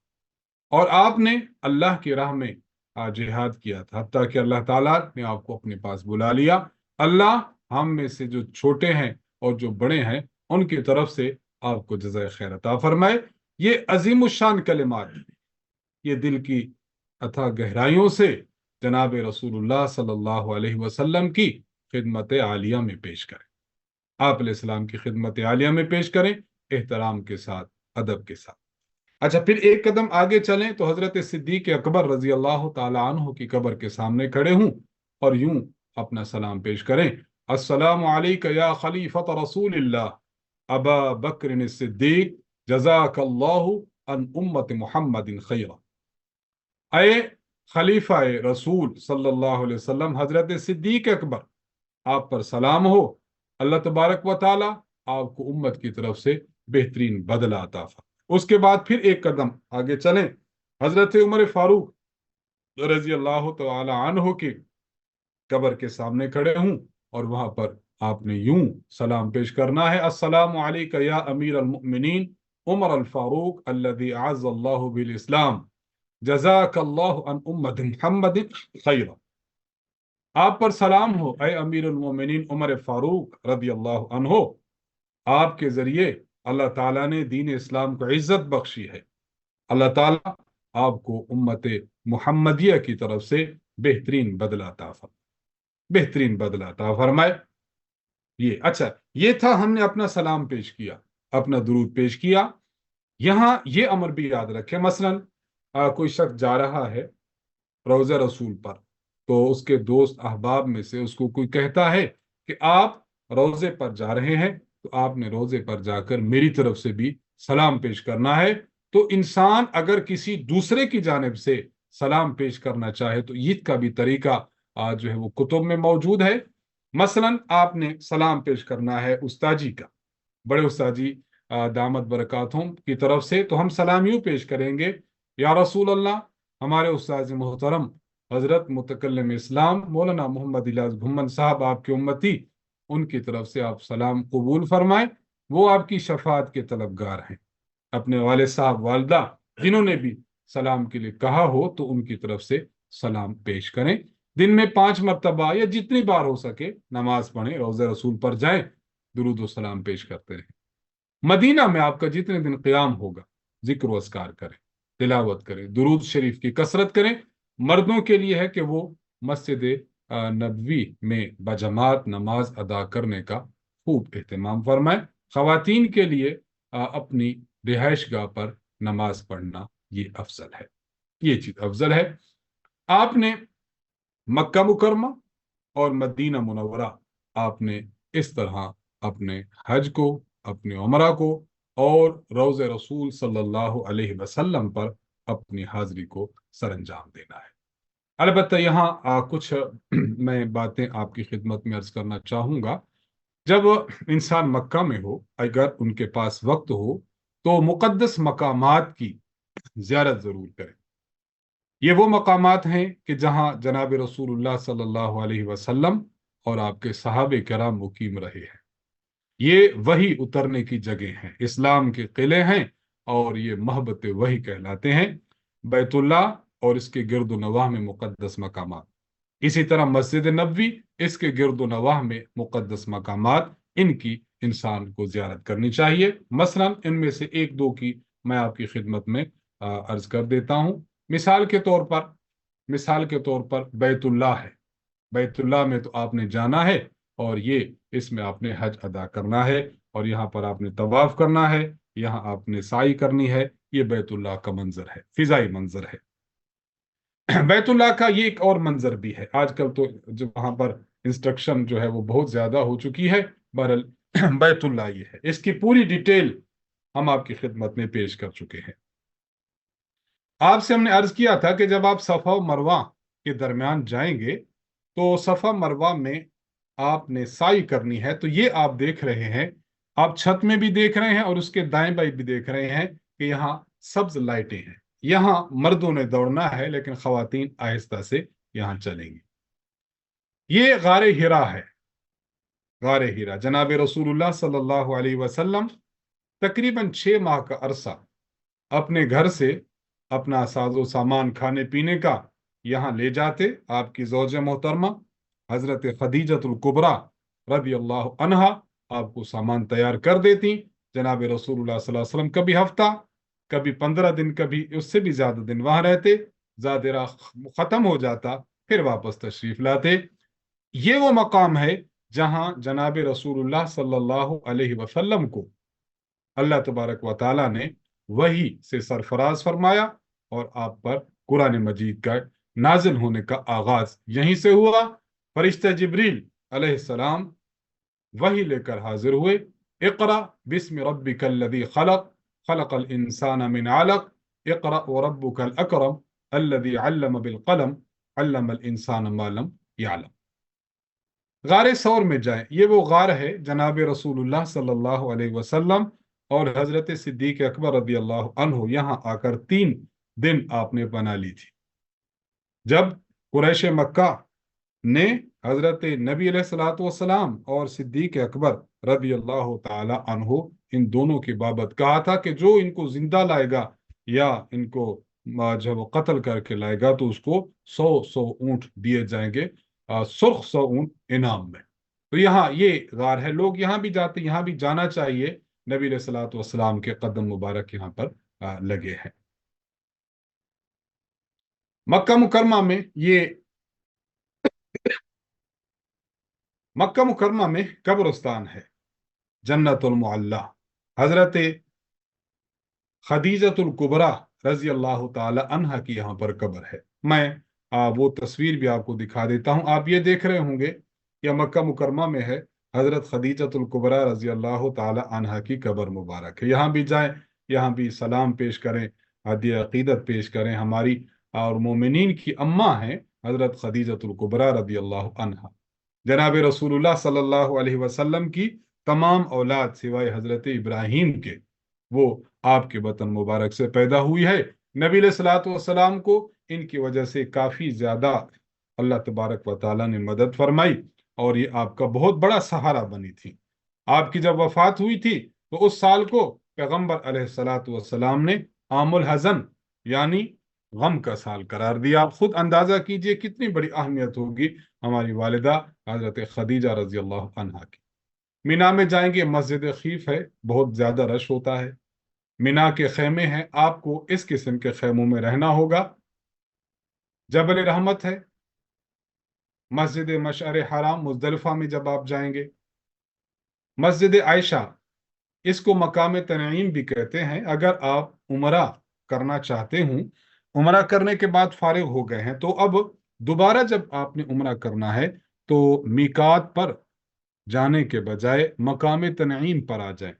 اور آپ نے اللہ کی راہ میں جہاد کیا تھا، حتیٰ کہ اللہ تعالیٰ نے آپ کو اپنے پاس بلا لیا. اللہ ہم میں سے جو چھوٹے ہیں اور جو بڑے ہیں ان کی طرف سے آپ کو جزائے خیر عطا فرمائے. یہ عظیم الشان کلمات یہ دل کی اتھا گہرائیوں سے جناب رسول اللہ صلی اللہ علیہ وسلم کی خدمت عالیہ میں پیش کریں، آپ علیہ السلام کی خدمت عالیہ میں پیش کریں، احترام کے ساتھ، ادب کے ساتھ. اچھا، پھر ایک قدم آگے چلیں تو حضرت صدیق اکبر رضی اللہ تعالی عنہ کی قبر کے سامنے کھڑے ہوں اور یوں اپنا سلام پیش کریں. السلام علیکہ یا خلیفۃ رسول اللہ ابا بکر الصدیق جزاک اللہ عن امت محمد خیرہ. اے خلیفہ رسول صلی اللہ علیہ وسلم حضرت صدیق اکبر، آپ پر سلام ہو، اللہ تبارک و تعالی آپ کو امت کی طرف سے بہترین بدلہ عطا فرمائے. اس کے بعد پھر ایک قدم آگے چلیں، حضرت عمر فاروق رضی اللہ تعالی عنہ کی قبر کے سامنے کھڑے ہوں اور وہاں پر آپ نے یوں سلام پیش کرنا ہے. السلام علیکہ یا امیر المؤمنین عمر الفاروق الذی اعز اللہ بالاسلام جزاک اللہ عن امت محمد خیرہ. آپ پر سلام ہو اے امیر المومنین عمر فاروق رضی اللہ عنہ، آپ کے ذریعے اللہ تعالیٰ نے دین اسلام کو عزت بخشی ہے۔ اللہ تعالیٰ آپ کو امت محمدیہ کی طرف سے بہترین بدلہ عطا فرمائے، بہترین بدلہ عطا فرمائے۔ یہ اچھا، یہ تھا ہم نے اپنا سلام پیش کیا، اپنا درود پیش کیا۔ یہاں یہ امر بھی یاد رکھیں، مثلا کوئی شخص جا رہا ہے روضہ رسول پر، تو اس کے دوست احباب میں سے اس کو کوئی کہتا ہے کہ آپ روضے پر جا رہے ہیں، تو آپ نے روضے پر جا کر میری طرف سے بھی سلام پیش کرنا ہے۔ تو انسان اگر کسی دوسرے کی جانب سے سلام پیش کرنا چاہے تو یہ کا بھی طریقہ جو ہے وہ کتب میں موجود ہے۔ مثلا آپ نے سلام پیش کرنا ہے استاجی کا، بڑے استاجی دامت برکاتہم کی طرف سے، تو ہم سلام یوں پیش کریں گے، یا رسول اللہ، ہمارے استاذ محترم حضرت متکلم اسلام مولانا محمد الیاس گھمن صاحب آپ کی امتی، ان کی طرف سے آپ سلام قبول فرمائیں، وہ آپ کی شفاعت کے طلبگار ہیں۔ اپنے والد صاحب والدہ جنہوں نے بھی سلام کے لیے کہا ہو تو ان کی طرف سے سلام پیش کریں۔ دن میں 5 مرتبہ یا جتنی بار ہو سکے نماز پڑھیں، روضہ رسول پر جائیں، درود و سلام پیش کرتے رہیں۔ مدینہ میں آپ کا جتنے دن قیام ہوگا ذکر و اذکار کریں، تلاوت کریں، درود شریف کی کثرت کریں۔ مردوں کے لیے ہے کہ وہ مسجد نبوی میں بجماعت نماز ادا کرنے کا خوب اہتمام فرمائیں۔ خواتین کے لیے اپنی رہائش گاہ پر نماز پڑھنا یہ افضل ہے، یہ چیز افضل ہے۔ آپ نے مکہ مکرمہ اور مدینہ منورہ آپ نے اس طرح اپنے حج کو، اپنے عمرہ کو اور روضہ رسول صلی اللہ علیہ وسلم پر اپنی حاضری کو سر انجام دینا ہے۔ البتہ یہاں کچھ میں باتیں آپ کی خدمت میں عرض کرنا چاہوں گا۔ جب انسان مکہ میں ہو، اگر ان کے پاس وقت ہو تو مقدس مقامات کی زیارت ضرور کریں۔ یہ وہ مقامات ہیں کہ جہاں جناب رسول اللہ صلی اللہ علیہ وسلم اور آپ کے صحابہ کرام مقیم رہے ہیں۔ یہ وحی اترنے کی جگہ ہیں، اسلام کے قلعے ہیں، اور یہ محبت وحی کہلاتے ہیں۔ بیت اللہ اور اس کے گرد و نواح میں مقدس مقامات، اسی طرح مسجد نبوی، اس کے گرد و نواح میں مقدس مقامات، ان کی انسان کو زیارت کرنی چاہیے۔ مثلا ان میں سے ایک دو کی میں آپ کی خدمت میں عرض کر دیتا ہوں۔ مثال کے طور پر بیت اللہ ہے، بیت اللہ میں تو آپ نے جانا ہے، اور یہ اس میں آپ نے حج ادا کرنا ہے، اور یہاں پر آپ نے طواف کرنا ہے، یہاں آپ نے سعی کرنی ہے۔ یہ بیت اللہ کا منظر ہے، فضائی منظر ہے۔ بیت اللہ کا یہ ایک اور منظر بھی ہے، آج کل تو جو وہاں پر انسٹرکشن جو ہے وہ بہت زیادہ ہو چکی ہے، بہرحال بیت اللہ یہ ہے، اس کی پوری ڈیٹیل ہم آپ کی خدمت میں پیش کر چکے ہیں۔ آپ سے ہم نے عرض کیا تھا کہ جب آپ صفا و مروہ کے درمیان جائیں گے تو صفا مروہ میں آپ نے سعی کرنی ہے، تو یہ آپ دیکھ رہے ہیں، آپ چھت میں بھی دیکھ رہے ہیں اور اس کے دائیں بائیں بھی دیکھ رہے ہیں کہ یہاں سبز لائٹیں ہیں۔ یہاں مردوں نے دوڑنا ہے لیکن خواتین آہستہ سے یہاں چلیں گی۔ یہ غار ہرا ہے، غار ہرا جناب رسول اللہ صلی اللہ علیہ وسلم تقریباً 6 ماہ کا عرصہ اپنے گھر سے اپنا ساز و سامان کھانے پینے کا یہاں لے جاتے۔ آپ کی زوج محترمہ حضرت خدیجۃ الکبریٰ رضی اللہ عنہا آپ کو سامان تیار کر دیتی۔ جناب رسول اللہ صلی اللہ علیہ وسلم کبھی ہفتہ، کبھی 15 دن، کبھی اس سے بھی زیادہ دن وہاں رہتے، زادرہ ختم ہو جاتا پھر واپس تشریف لاتے۔ یہ وہ مقام ہے جہاں جناب رسول اللہ صلی اللہ علیہ وسلم کو اللہ تبارک و تعالیٰ نے وحی سے سرفراز فرمایا، اور آپ پر قرآن مجید کا نازل ہونے کا آغاز یہیں سے ہوا۔ فرشتہ جبریل علیہ السلام وحی لے کر حاضر ہوئے، اقرأ بسم ربک الذی خلق، خلق الانسان من علق، اقرأ وربک الاکرم الذی علم بالقلم، علم الانسان ما لم یعلم۔ غار ثور میں جائیں، یہ وہ غار ہے جناب رسول اللہ صلی اللہ علیہ وسلم اور حضرت صدیق اکبر رضی اللہ عنہ یہاں آ کر 3 دن آپ نے بنا لی تھی۔ جب قریش مکہ نے حضرت نبی علیہ الصلوۃ والسلام اور صدیق اکبر رضی اللہ تعالی عنہ ان دونوں کی بابت کہا تھا کہ جو ان کو زندہ لائے گا یا ان کو جب وہ قتل کر کے لائے گا تو اس کو 100 اونٹ دیے جائیں گے، सुर्ख सऊन इनाम में। तो यहाँ ये गार है, लोग यहाँ भी जाते, यहाँ भी जाना चाहिए। नबी अलैहिस्सलातु वस्सलाम के कदम मुबारक यहाँ पर लगे हैं। मक्का मुकरमा में ये मक्का मुकरमा में कब्रिस्तान है, जन्नतुल मुअल्ला। हजरत खदीजतुल कुबरा रजी अल्लाह ताला अन्हा की यहाँ पर कब्र है। मैं वो तस्वीर भी आपको दिखा देता हूँ। आप ये देख रहे होंगे, यह मक्का मुकरमा में है, हजरत खदीजतुल कुबरा रजी अल्लाह ताला अन्हा की कब्र मुबारक है। यहाँ भी जाएं, यहाँ भी सलाम पेश करें, हदीय अकीदत पेश करें। हमारी और मोमिनीन की अम्मा हैं हजरत खदीजतुल कुबरा रजी अल्लाह अन्हा। जनाब रसूलुल्लाह सल्लल्लाहु अलैहि वसल्लम की तमाम औलाद सिवाय हजरत इब्राहीम के, वो आपके वतन मुबारक से पैदा हुई है। नबी अलैहिस्सलातु वस्सलाम को इनकी वजह से काफ़ी ज़्यादा अल्लाह तबारक व तआला ने मदद फरमाई और ये आपका बहुत बड़ा सहारा बनी थी। आपकी जब वफात हुई थी तो उस साल को पैगंबर अलैहिस्सलातु वस्सलाम ने आमुल हज़न यानी गम का साल करार दिया। आप खुद अंदाजा कीजिए कितनी बड़ी अहमियत होगी हमारी वालिदा हजरत खदीजा रजी अल्लाह अन्हा की। मीना में जाएंगे, मस्जिद खीफ है, बहुत ज्यादा रश होता है। मीना के खेमे हैं, आपको इस किस्म के खेमों में रहना होगा। जबल रहमत है, मस्जिद मशअर हराम मुजदलिफा में जब आप जाएंगे। मस्जिद आयशा, इसको मकाम तनईम भी कहते हैं। अगर आप उमरा करना चाहते हूं, उमरा करने के बाद फारिग हो गए हैं, तो अब दोबारा जब आपने उमरा करना है तो मीकात पर जाने के बजाय मकाम तनईम पर आ जाए।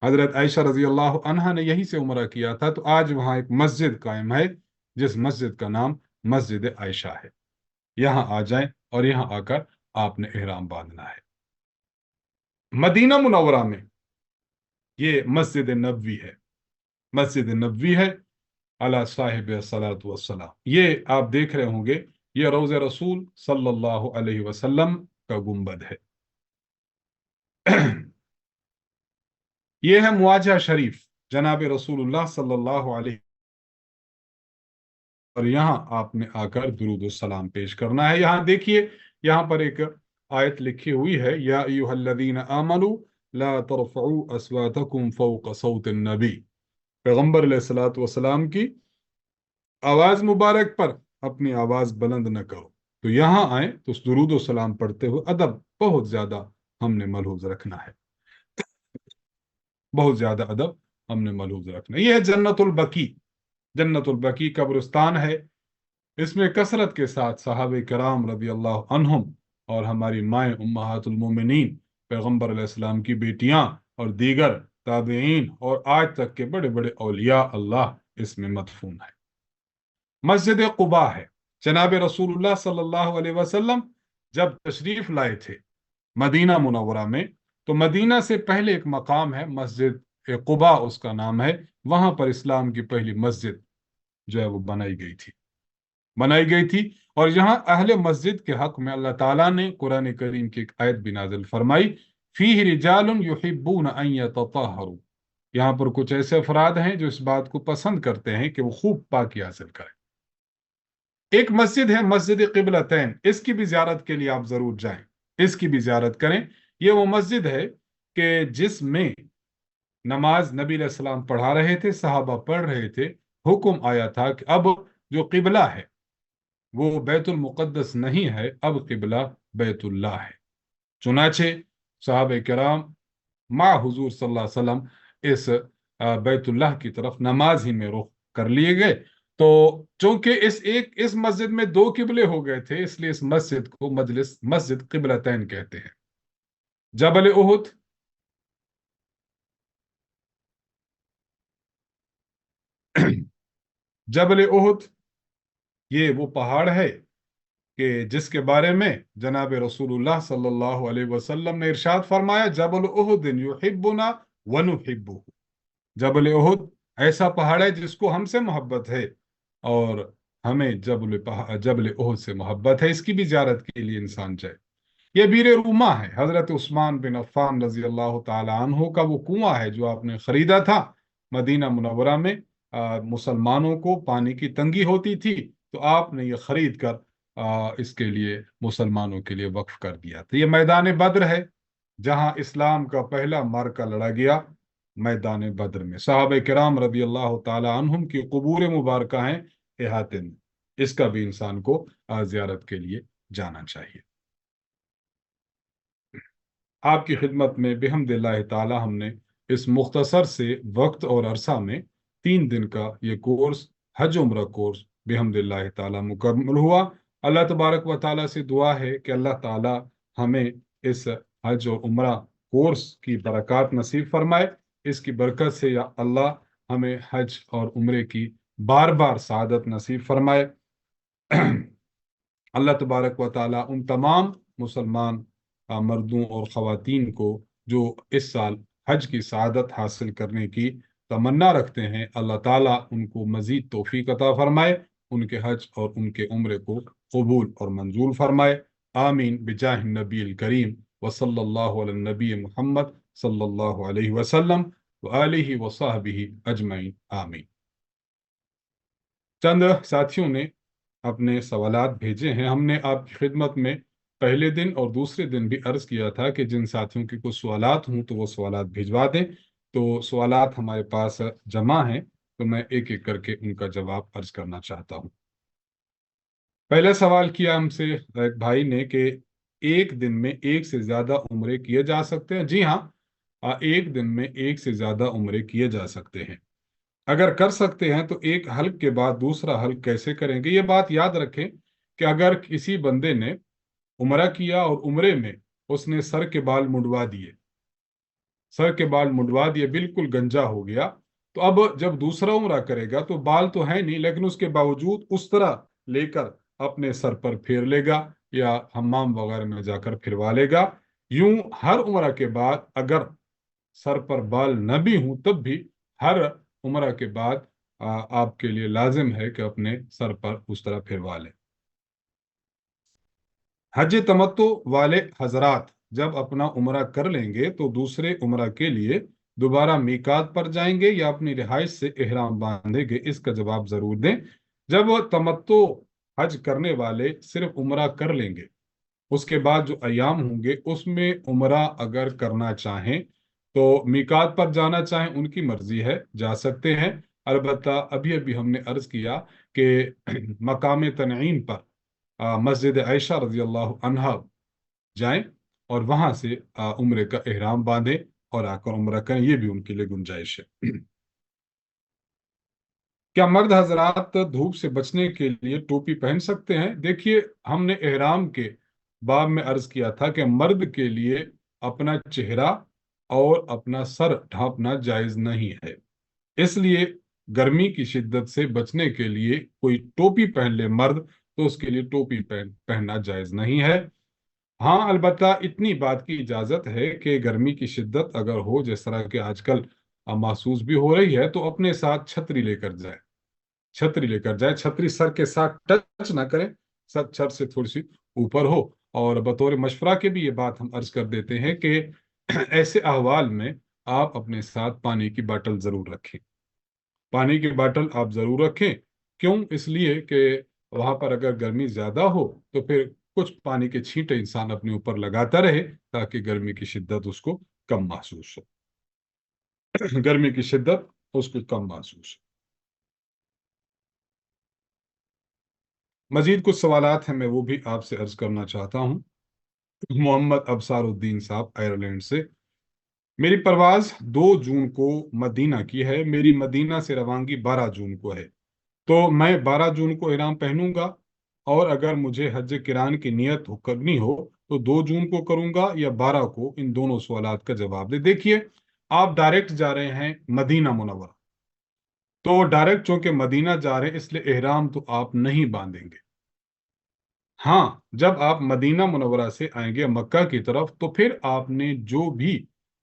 हजरत आयशा रजी अल्लाह अन्हा ने यहीं से उमरा किया था, तो आज वहाँ एक मस्जिद कायम है जिस मस्जिद का नाम मस्जिद आयशा है। यहाँ आ जाएं और यहाँ आकर आपने इहराम बांधना है। मदीना मुनव्वरा में ये मस्जिद नबवी है, मस्जिद नबवी है अला साहिब सलातु वस्सलाम। ये आप देख रहे होंगे, ये रोज़े रसूल सल्लल्लाहु अलैहि वसल्लम का गुंबद है। ये है मुआजा शरीफ, जनाब रसूलुल्लाह सल्लल्लाहु अलैहि, और यहाँ आपने आकर दुरूद सलाम पेश करना है। यहाँ देखिए, यहाँ पर एक आयत लिखी हुई है, या अय्युहल्लज़ीना आमनू ला तरफ़ऊ अस्वातकुम फ़ौक़ सौतिन नबी। पैगंबर अलैहिस्सलातु वस्सलाम की आवाज मुबारक पर अपनी आवाज बुलंद न करो। तो यहाँ आए तो दुरूद सलाम पढ़ते हुए अदब बहुत ज्यादा हमने मलहूज रखना है, बहुत ज्यादा अदब हमने मलहूज रखना है। यह है जन्नतुल बकी। जन्नतुल बकी कब्रिस्तान है। इसमें कसरत के साथ सहाबे कराम रदी अल्लाह अन्हुम और हमारी माएँ उम्महातुल मोमिनीन, पैगंबर अलैहिस्सलाम की बेटियां और दीगर ताबईन और आज तक के बड़े बड़े औलिया अल्लाह इसमें मदफून है। मस्जिद कुबा है। जनाब रसूलुल्लाह सल्लल्लाहु अलैहि वसल्लम जब तशरीफ लाए थे मदीना मुनव्वरा में, तो मदीना से पहले एक मकाम है मस्जिद कुबा उसका नाम है। वहां पर इस्लाम की पहली मस्जिद जो है वो बनाई गई थी। और यहाँ अहले मस्जिद के हक में अल्लाह ताला ने कुरान करीम की एक आयत भी नाजिल फरमाई, फीह रिजालुन युहिब्बून अन यततहरू। यहाँ पर कुछ ऐसे अफराद हैं जो इस बात को पसंद करते हैं कि वो खूब पाकी हासिल करें। एक मस्जिद है मस्जिद क़िबलतैन, इसकी भी ज़ियारत के लिए आप जरूर जाएं, इसकी भी ज़ियारत करें। ये वो मस्जिद है कि जिसमें नमाज नबी अलैहिस्सलाम पढ़ा रहे थे, सहाबा पढ़ रहे थे, हुक्म आया था कि अब जो क़िबला है वो बैतुल मुक़द्दस नहीं है, अब क़िबला बैतुल्लाह है। चुनाचे सहाबे किराम मा हुजूर सल्लल्लाहु अलैहि वसल्लम इस बैतुल्लाह की तरफ नमाज ही में रुख कर लिए गए। तो चूंकि इस मस्जिद में दो किबले हो गए थे, इसलिए इस मस्जिद को मस्जिद क़िबलतैन कहते हैं। जबल उहुद, जबल उहुद ये वो पहाड़ है कि जिसके बारे में जनाब रसूलुल्लाह सल्लल्लाहु अलैहि वसल्लम ने इरशाद फरमाया, जबल उहुद युहिब्बुना व नुहिब्बुहु। जबल उहुद ऐसा पहाड़ है जिसको हमसे मोहब्बत है और हमें जबल उहुद से मोहब्बत है। इसकी भी ज़ियारत के लिए इंसान जाए। ये बीर रूमा है, हजरत उस्मान बिन अफ़्फ़ान रजी अल्लाह ताला अन्हु का वो कुआं है जो आपने खरीदा था मदीना मुनव्वरा में। मुसलमानों को पानी की तंगी होती थी, तो आपने ये खरीद कर इसके लिए मुसलमानों के लिए वक्फ कर दिया था। ये मैदान बद्र है जहां इस्लाम का पहला मार्का लड़ा गया। मैदान बद्र में सहाबे किराम रदी अल्लाह ताला अन्हुम की कबूर मुबारक हैं इहाते में। इसका भी इंसान को जियारत के लिए जाना चाहिए। आपकी खिदमत में बिहम्दिल्लाह ताला हमने इस मुख्तसर से वक्त और अरसा में 3 दिन का ये कोर्स हज उम्र कोर्स बिहम्दिल्लाह ताला मुकम्मल हुआ। अल्लाह तबारक व ताला से दुआ है कि अल्लाह ताला हमें इस हज और उम्रा कोर्स की बरकत नसीब फरमाए। इसकी बरकत से या अल्लाह हमें हज और उम्रे की बार बार सआदत नसीब फरमाए। अल्लाह तबारक व ताला उन तमाम मुसलमान मर्दों और ख़वातीन को जो इस साल हज की सआदत हासिल करने की तमन्ना रखते हैं, अल्लाह ताला उनको मज़ीद तौफीक अता फरमाए, उनके हज और उनके उम्रे को कबूल और मंजूर फरमाए। आमीन बिजाह नबी करीम व सल्लल्लाहु अला नबी मुहम्मद सल्लल्लाहु अलैहि वसल्लम व आलिहि व सहबिहि अजमईन आमीन। चंद साथियों ने अपने सवालात भेजे हैं। हमने आपकी खिदमत में पहले दिन और दूसरे दिन भी अर्ज किया था कि जिन साथियों की कुछ सवालात हों तो वो सवालात भिजवा दें। तो सवालात हमारे पास जमा हैं, तो मैं एक एक करके उनका जवाब अर्ज करना चाहता हूँ। पहला सवाल किया हमसे एक भाई ने कि एक दिन में एक से ज्यादा उम्रे किए जा सकते हैं। जी हाँ, एक दिन में एक से ज्यादा उम्रे किए जा सकते हैं। अगर कर सकते हैं तो एक हल्क के बाद दूसरा हल्क कैसे करेंगे? ये बात याद रखें कि अगर किसी बंदे ने उम्रा किया और उम्रे में उसने सर के बाल मुंडवा दिए, सर के बाल मुंडवा दिए, बिल्कुल गंजा हो गया, तो अब जब दूसरा उम्रा करेगा तो बाल तो है नहीं, लेकिन उसके बावजूद उस तरह लेकर अपने सर पर फेर लेगा या हम्माम वगैरह में जाकर फिरवा लेगा। यूं हर उम्रा के बाद अगर सर पर बाल न भी हों तब भी हर उम्रा के बाद आपके लिए लाजिम है कि अपने सर पर उस तरह फिरवा लें। हज तमत्तो वाले हजरात जब अपना उम्रा कर लेंगे तो दूसरे उम्रा के लिए दोबारा मीकात पर जाएंगे या अपनी रिहाइश से इहराम बांधेंगे? इसका जवाब जरूर दें। जब तमत्तो हज करने वाले सिर्फ उम्रा कर लेंगे, उसके बाद जो अयाम होंगे उसमें उम्रा अगर करना चाहें तो मीकात पर जाना चाहें, उनकी मर्जी है, जा सकते हैं। अलबत्ता अभी अभी हमने अर्ज किया कि मकाम तनईम पर मस्जिद आयशा रजी अल्लाह अन्हा जाएं और वहां से उम्रे का इहराम बांधें और आकर उम्रा करें, ये भी उनके लिए गुंजाइश है। क्या मर्द हजरात धूप से बचने के लिए टोपी पहन सकते हैं? देखिए, हमने इहराम के बाब में अर्ज किया था कि मर्द के लिए अपना चेहरा और अपना सर ढांपना जायज नहीं है, इसलिए गर्मी की शिद्दत से बचने के लिए कोई टोपी पहन ले मर्द तो उसके लिए टोपी पहनना जायज नहीं है। हाँ, अलबत्ता इतनी बात की इजाजत है कि गर्मी की शिद्दत अगर हो, जिस तरह के आजकल महसूस भी हो रही है, तो अपने साथ छतरी लेकर जाए, छतरी लेकर जाए। छतरी सर के साथ टच ना करें, सर से थोड़ी सी ऊपर हो। और बतौर मशवरा के भी ये बात हम अर्ज कर देते हैं कि ऐसे अहवाल में आप अपने साथ पानी की बोतल जरूर रखें, पानी की बोतल आप जरूर रखें। क्यों? इसलिए कि वहां पर अगर गर्मी ज्यादा हो तो फिर कुछ पानी के छींटे इंसान अपने ऊपर लगाता रहे ताकि गर्मी की शिद्दत उसको कम महसूस हो गर्मी की शिद्दत उसको कम महसूस हो। मजीद कुछ सवालात हैं, मैं वो भी आपसे अर्ज करना चाहता हूँ। मोहम्मद अबसारुद्दीन साहब आयरलैंड से, मेरी परवाज 2 जून को मदीना की है, मेरी मदीना से रवानगी 12 जून को है, तो मैं 12 जून को इहराम पहनूंगा, और अगर मुझे हज किरान की नियत करनी हो तो 2 जून को करूंगा या 12 को? इन दोनों सवालात का जवाब दे। देखिए, आप डायरेक्ट जा रहे हैं मदीना मुनव्वरा, तो डायरेक्ट चूंकि मदीना जा रहे हैं इसलिए इहराम तो आप नहीं बांधेंगे। हाँ, जब आप मदीना मुनव्वरा से आएंगे मक्का की तरफ तो फिर आपने जो भी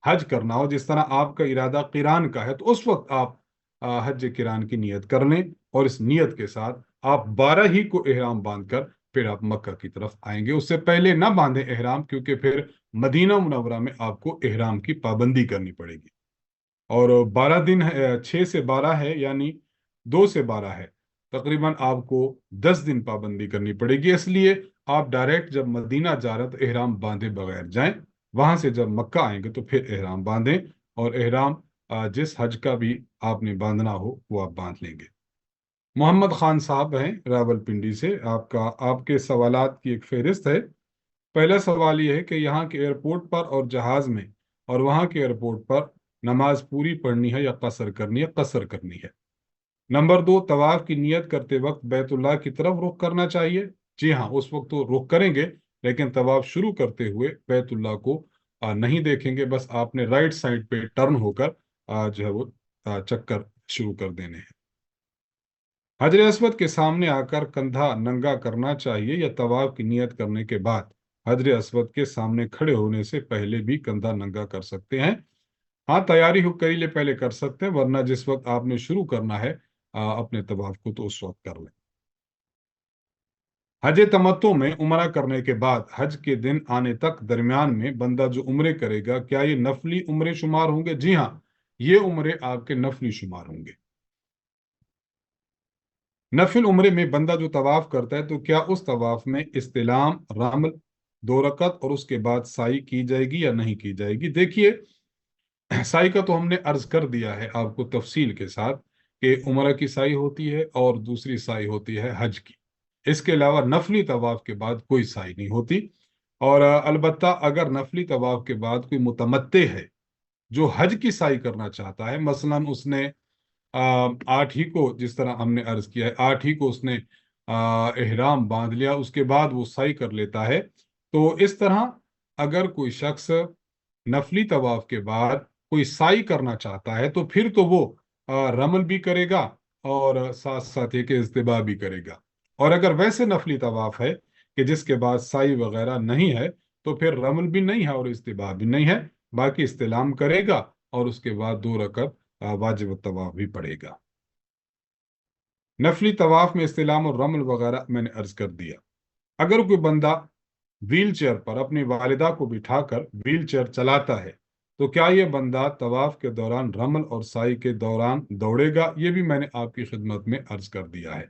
हज करना हो, जिस तरह आपका इरादा किरान का है, तो उस वक्त आप हज किरान की नियत कर लें और इस नियत के साथ आप 12 ही को इहराम बांधकर फिर आप मक्का की तरफ आएंगे। उससे पहले ना बांधें इहराम, क्योंकि फिर मदीना मुनव्वरा में आपको इहराम की पाबंदी करनी पड़ेगी। और 12 दिन है, 6 से 12 है, यानी 2 से 12 है, تقریباً آپ کو 10 دن پابندی کرنی پڑے گی، اس لیے آپ ڈائریکٹ جب مدینہ جا رہے ہیں تو احرام باندھے بغیر جائیں، وہاں سے جب مکہ آئیں گے تو پھر احرام باندھیں، اور احرام جس حج کا بھی آپ نے باندھنا ہو وہ آپ باندھ لیں گے۔ محمد خان صاحب ہیں راول پنڈی سے، آپ کے سوالات کی ایک فہرست ہے۔ پہلا سوال یہ ہے کہ یہاں کے ایئرپورٹ پر اور جہاز میں اور وہاں کے ایئرپورٹ پر نماز پوری پڑھنی ہے یا قصر کرنی ہے؟ قصر کرنی ہے۔ نمبر 2، طواف کی نیت کرتے وقت بیت اللہ کی طرف رخ کرنا چاہیے؟ جی ہاں، اس وقت تو رخ کریں گے، لیکن طواف شروع کرتے ہوئے بیت اللہ کو نہیں دیکھیں گے، بس آپ نے رائٹ سائڈ پہ ٹرن ہو کر جو ہے وہ چکر شروع کر دینے ہیں۔ حجر اسود کے سامنے آ کر کندھا ننگا کرنا چاہیے یا طواف کی نیت کرنے کے بعد حجر اسود کے سامنے کھڑے ہونے سے پہلے بھی کندھا ننگا کر سکتے ہیں؟ ہاں، تیاری ہو کر لے پہلے کر سکتے ہیں، ورنہ جس وقت آپ نے شروع کرنا ہے اپنے طواف کو تو اس وقت کر لیں۔ حج تمتع میں عمرہ کرنے کے بعد حج کے دن آنے تک درمیان میں بندہ جو عمرے کرے گا، کیا یہ نفلی عمرے شمار ہوں گے؟ جی ہاں، یہ عمرے آپ کے نفلی شمار ہوں گے۔ نفل عمرے میں بندہ جو طواف کرتا ہے تو کیا اس طواف میں استلام، رمل، 2 رکعت اور اس کے بعد سعی کی جائے گی یا نہیں کی جائے گی؟ دیکھیے، سعی کا تو ہم نے عرض کر دیا ہے آپ کو تفصیل کے ساتھ کہ عمرہ کی سعی ہوتی ہے اور دوسری سعی ہوتی ہے حج کی۔ اس کے علاوہ نفلی طواف کے بعد کوئی سعی نہیں ہوتی، اور البتہ اگر نفلی طواف کے بعد کوئی متمتع ہے جو حج کی سعی کرنا چاہتا ہے، مثلا اس نے 8 ہی کو، جس طرح ہم نے عرض کیا ہے، 8 ہی کو اس نے احرام باندھ لیا، اس کے بعد وہ سعی کر لیتا ہے، تو اس طرح اگر کوئی شخص نفلی طواف کے بعد کوئی سعی کرنا چاہتا ہے تو پھر تو وہ رمل بھی کرے گا اور ساتھ ساتھ یہ کہ اجتباع بھی کرے گا، اور اگر ویسے نفلی طواف ہے کہ جس کے بعد سعی وغیرہ نہیں ہے تو پھر رمل بھی نہیں ہے اور اجتباع بھی نہیں ہے، باقی استلام کرے گا اور اس کے بعد 2 رکعت واجب الطواف بھی پڑے گا۔ نفلی طواف میں استلام اور رمل وغیرہ میں نے عرض کر دیا۔ اگر کوئی بندہ ویل چیئر پر اپنی والدہ کو بٹھا کر ویل چیئر چلاتا ہے تو کیا یہ بندہ طواف کے دوران رمل اور سعی کے دوران دوڑے گا؟ یہ بھی میں نے آپ کی خدمت میں عرض کر دیا ہے۔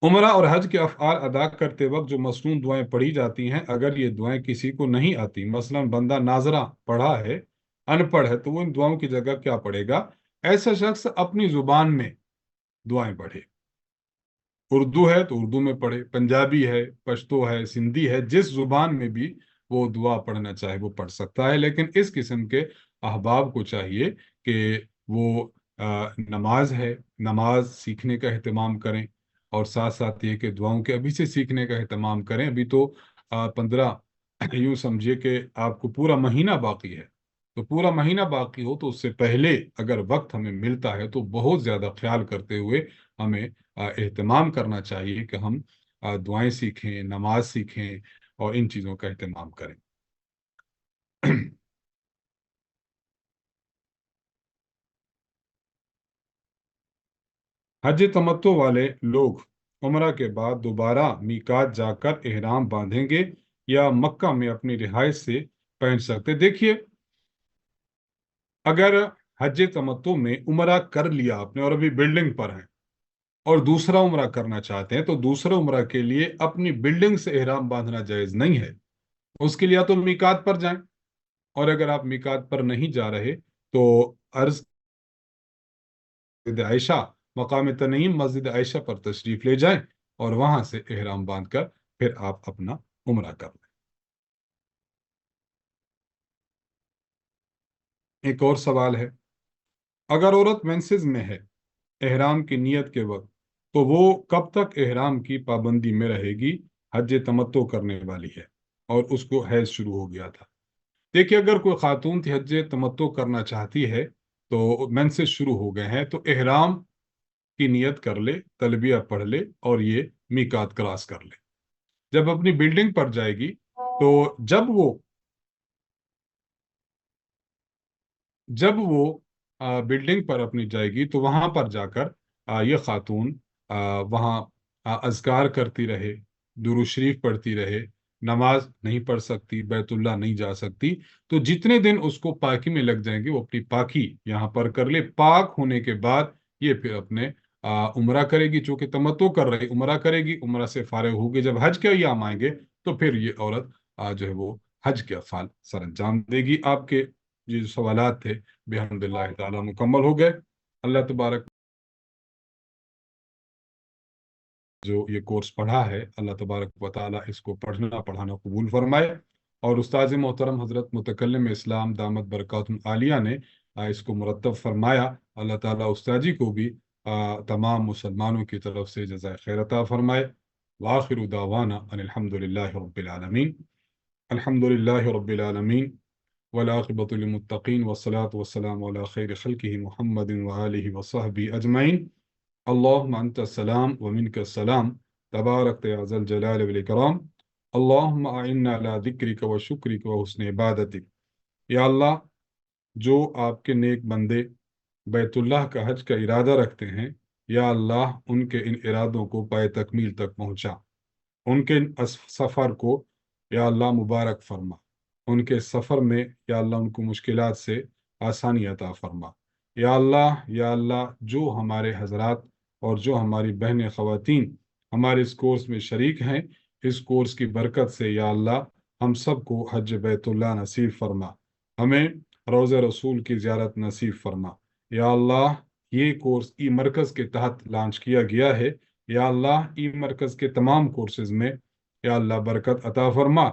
عمرہ اور حج کے افعال ادا کرتے وقت جو مصنون دعائیں پڑھی جاتی ہیں، اگر یہ دعائیں کسی کو نہیں آتی، مثلا بندہ ناظرہ پڑھا ہے، ان پڑھ ہے، تو وہ ان دعاؤں کی جگہ کیا پڑھے گا؟ ایسا شخص اپنی زبان میں دعائیں پڑھے، اردو ہے تو اردو میں پڑھے، پنجابی ہے، پشتو ہے، سندھی ہے، جس زبان میں بھی وہ دعا پڑھنا چاہے وہ پڑھ سکتا ہے، لیکن اس قسم کے احباب کو چاہیے کہ وہ نماز ہے، نماز سیکھنے کا اہتمام کریں، اور ساتھ ساتھ یہ کہ دعاؤں کے ابھی سے سیکھنے کا اہتمام کریں۔ ابھی تو 15 یوں سمجھیے کہ آپ کو پورا مہینہ باقی ہے، تو پورا مہینہ باقی ہو تو اس سے پہلے اگر وقت ہمیں ملتا ہے تو بہت زیادہ خیال کرتے ہوئے ہمیں اہتمام کرنا چاہیے کہ ہم دعائیں سیکھیں، نماز سیکھیں اور ان چیزوں کا اہتمام کریں۔ حج تمتع والے لوگ عمرہ کے بعد دوبارہ میقات جا کر احرام باندھیں گے یا مکہ میں اپنی رہائش سے پہن سکتے؟ دیکھیے، اگر حج تمتع میں عمرہ کر لیا آپ نے اور ابھی بلڈنگ پر ہیں اور دوسرا عمرہ کرنا چاہتے ہیں تو دوسرے عمرہ کے لیے اپنی بلڈنگ سے احرام باندھنا جائز نہیں ہے، اس کے لیے تو میقات پر جائیں، اور اگر آپ میقات پر نہیں جا رہے تو عرض مسجد عائشہ، مقام تنعیم مسجد عائشہ پر تشریف لے جائیں اور وہاں سے احرام باندھ کر پھر آپ اپنا عمرہ کر لیں۔ ایک اور سوال ہے، اگر عورت مینسز میں ہے احرام کی نیت کے وقت تو وہ کب تک احرام کی پابندی میں رہے گی؟ حج تمتع کرنے والی ہے اور اس کو حیض شروع ہو گیا تھا۔ دیکھیے، اگر کوئی خاتون حج تمتع کرنا چاہتی ہے تو مینسز شروع ہو گئے ہیں تو احرام کی نیت کر لے، تلبیہ پڑھ لے اور یہ میقات کراس کر لے۔ جب اپنی بلڈنگ پر جائے گی تو جب وہ بلڈنگ پر اپنی جائے گی تو وہاں پر جا کر یہ خاتون وہاں اذکار کرتی رہے، درود شریف پڑھتی رہے، نماز نہیں پڑھ سکتی، بیت اللہ نہیں جا سکتی، تو جتنے دن اس کو پاکی میں لگ جائیں گے وہ اپنی پاکی یہاں پر کر لے، پاک ہونے کے بعد یہ پھر اپنے عمرہ کرے گی، چونکہ تمتع کر رہی عمرہ کرے گی، عمرہ سے فارغ ہوگی جب حج کے ایام آئیں گے تو پھر یہ عورت جو ہے وہ حج کے افعال سر انجام دے گی۔ آپ کے جو سوالات تھے بحمد اللہ تعالیٰ مکمل ہو گئے۔ اللہ تبارک جو یہ کورس پڑھا ہے، اللہ تبارک و تعالیٰ اس کو پڑھنا پڑھانا قبول فرمائے، اور استاذ محترم حضرت متکلم اسلام دامت برکاتہم عالیہ نے اس کو مرتب فرمایا، اللہ تعالیٰ استاد جی کو بھی تمام مسلمانوں کی طرف سے جزائے خیر عطا فرمائے۔ وآخر دعوانا ان الحمد للہ رب العالمین، الحمد للہ رب العالمین، والعاقبۃ للمتقین، والصلاة والسلام علی خیر خلقہ محمد وآلہ وصحبہ اجمعین۔ اللہم انت السلام ومنک السلام، تبارک یا ذا الجلال والاکرام، اللہم اعنا علی ذکرک و شکرک و حسن عبادتک۔ یا اللہ، جو آپ کے نیک بندے بیت اللہ کا حج کا ارادہ رکھتے ہیں، یا اللہ ان کے ان ارادوں کو پائے تکمیل تک پہنچا، ان کے سفر کو یا اللہ مبارک فرما، ان کے سفر میں یا اللہ ان کو مشکلات سے آسانی عطا فرما۔ یا اللہ جو ہمارے حضرات اور جو ہماری بہنیں خواتین ہمارے اس کورس میں شریک ہیں، اس کورس کی برکت سے یا اللہ ہم سب کو حج بیت اللہ نصیب فرما، ہمیں روضہ رسول کی زیارت نصیب فرما۔ یا اللہ یہ کورس ای مرکز کے تحت لانچ کیا گیا ہے، یا اللہ ای مرکز کے تمام کورسز میں یا اللہ برکت عطا فرما،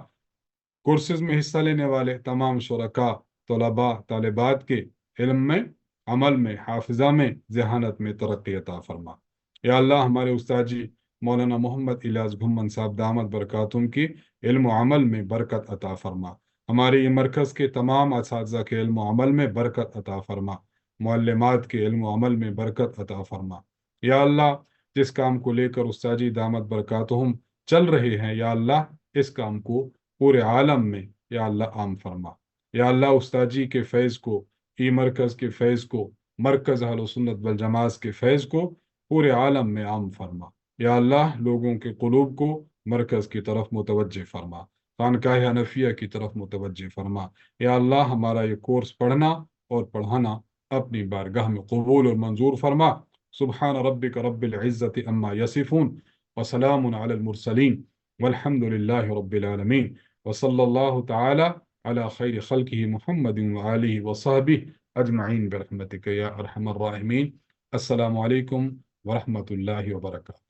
کورسز میں حصہ لینے والے تمام شرکاء، طلباء، طالبات کے علم میں، عمل میں، حافظہ میں، ذہانت میں ترقی عطا فرما۔ یا اللہ ہمارے استاد جی مولانا محمد الیاس گھمن صاحب دامت برکاتہم کی علم و عمل میں برکت عطا فرما، ہمارے یہ مرکز کے تمام اساتذہ کے علم و عمل میں برکت عطا فرما، معلمات کے علم و عمل میں برکت عطا فرما۔ یا اللہ جس کام کو لے کر استاد جی دامت برکاتہم چل رہے ہیں، یا اللہ اس کام کو پورے عالم میں یا اللہ عام فرما۔ یا اللہ استاد جی کے فیض کو، ای مرکز کے فیض کو، مرکز اہل سنت والجماعت کے فیض کو پورے عالم میں عام فرما۔ یا اللہ لوگوں کے قلوب کو مرکز کی طرف متوجہ فرما، خانقاہ حنفیہ کی طرف متوجہ فرما۔ یا اللہ ہمارا یہ کورس پڑھنا اور پڑھانا اپنی بارگاہ میں قبول اور منظور فرما۔ سبحان ربک رب العزت عما یصفون، وسلام علی المرسلین، والحمد للہ رب العالمین، وصلی اللہ تعالی علی خیر خلقہ محمد وآلہ وصحبہ اجمعین برحمتک یا ارحم الراحمین۔ السلام علیکم ورحمۃ اللہ وبرکاتہ۔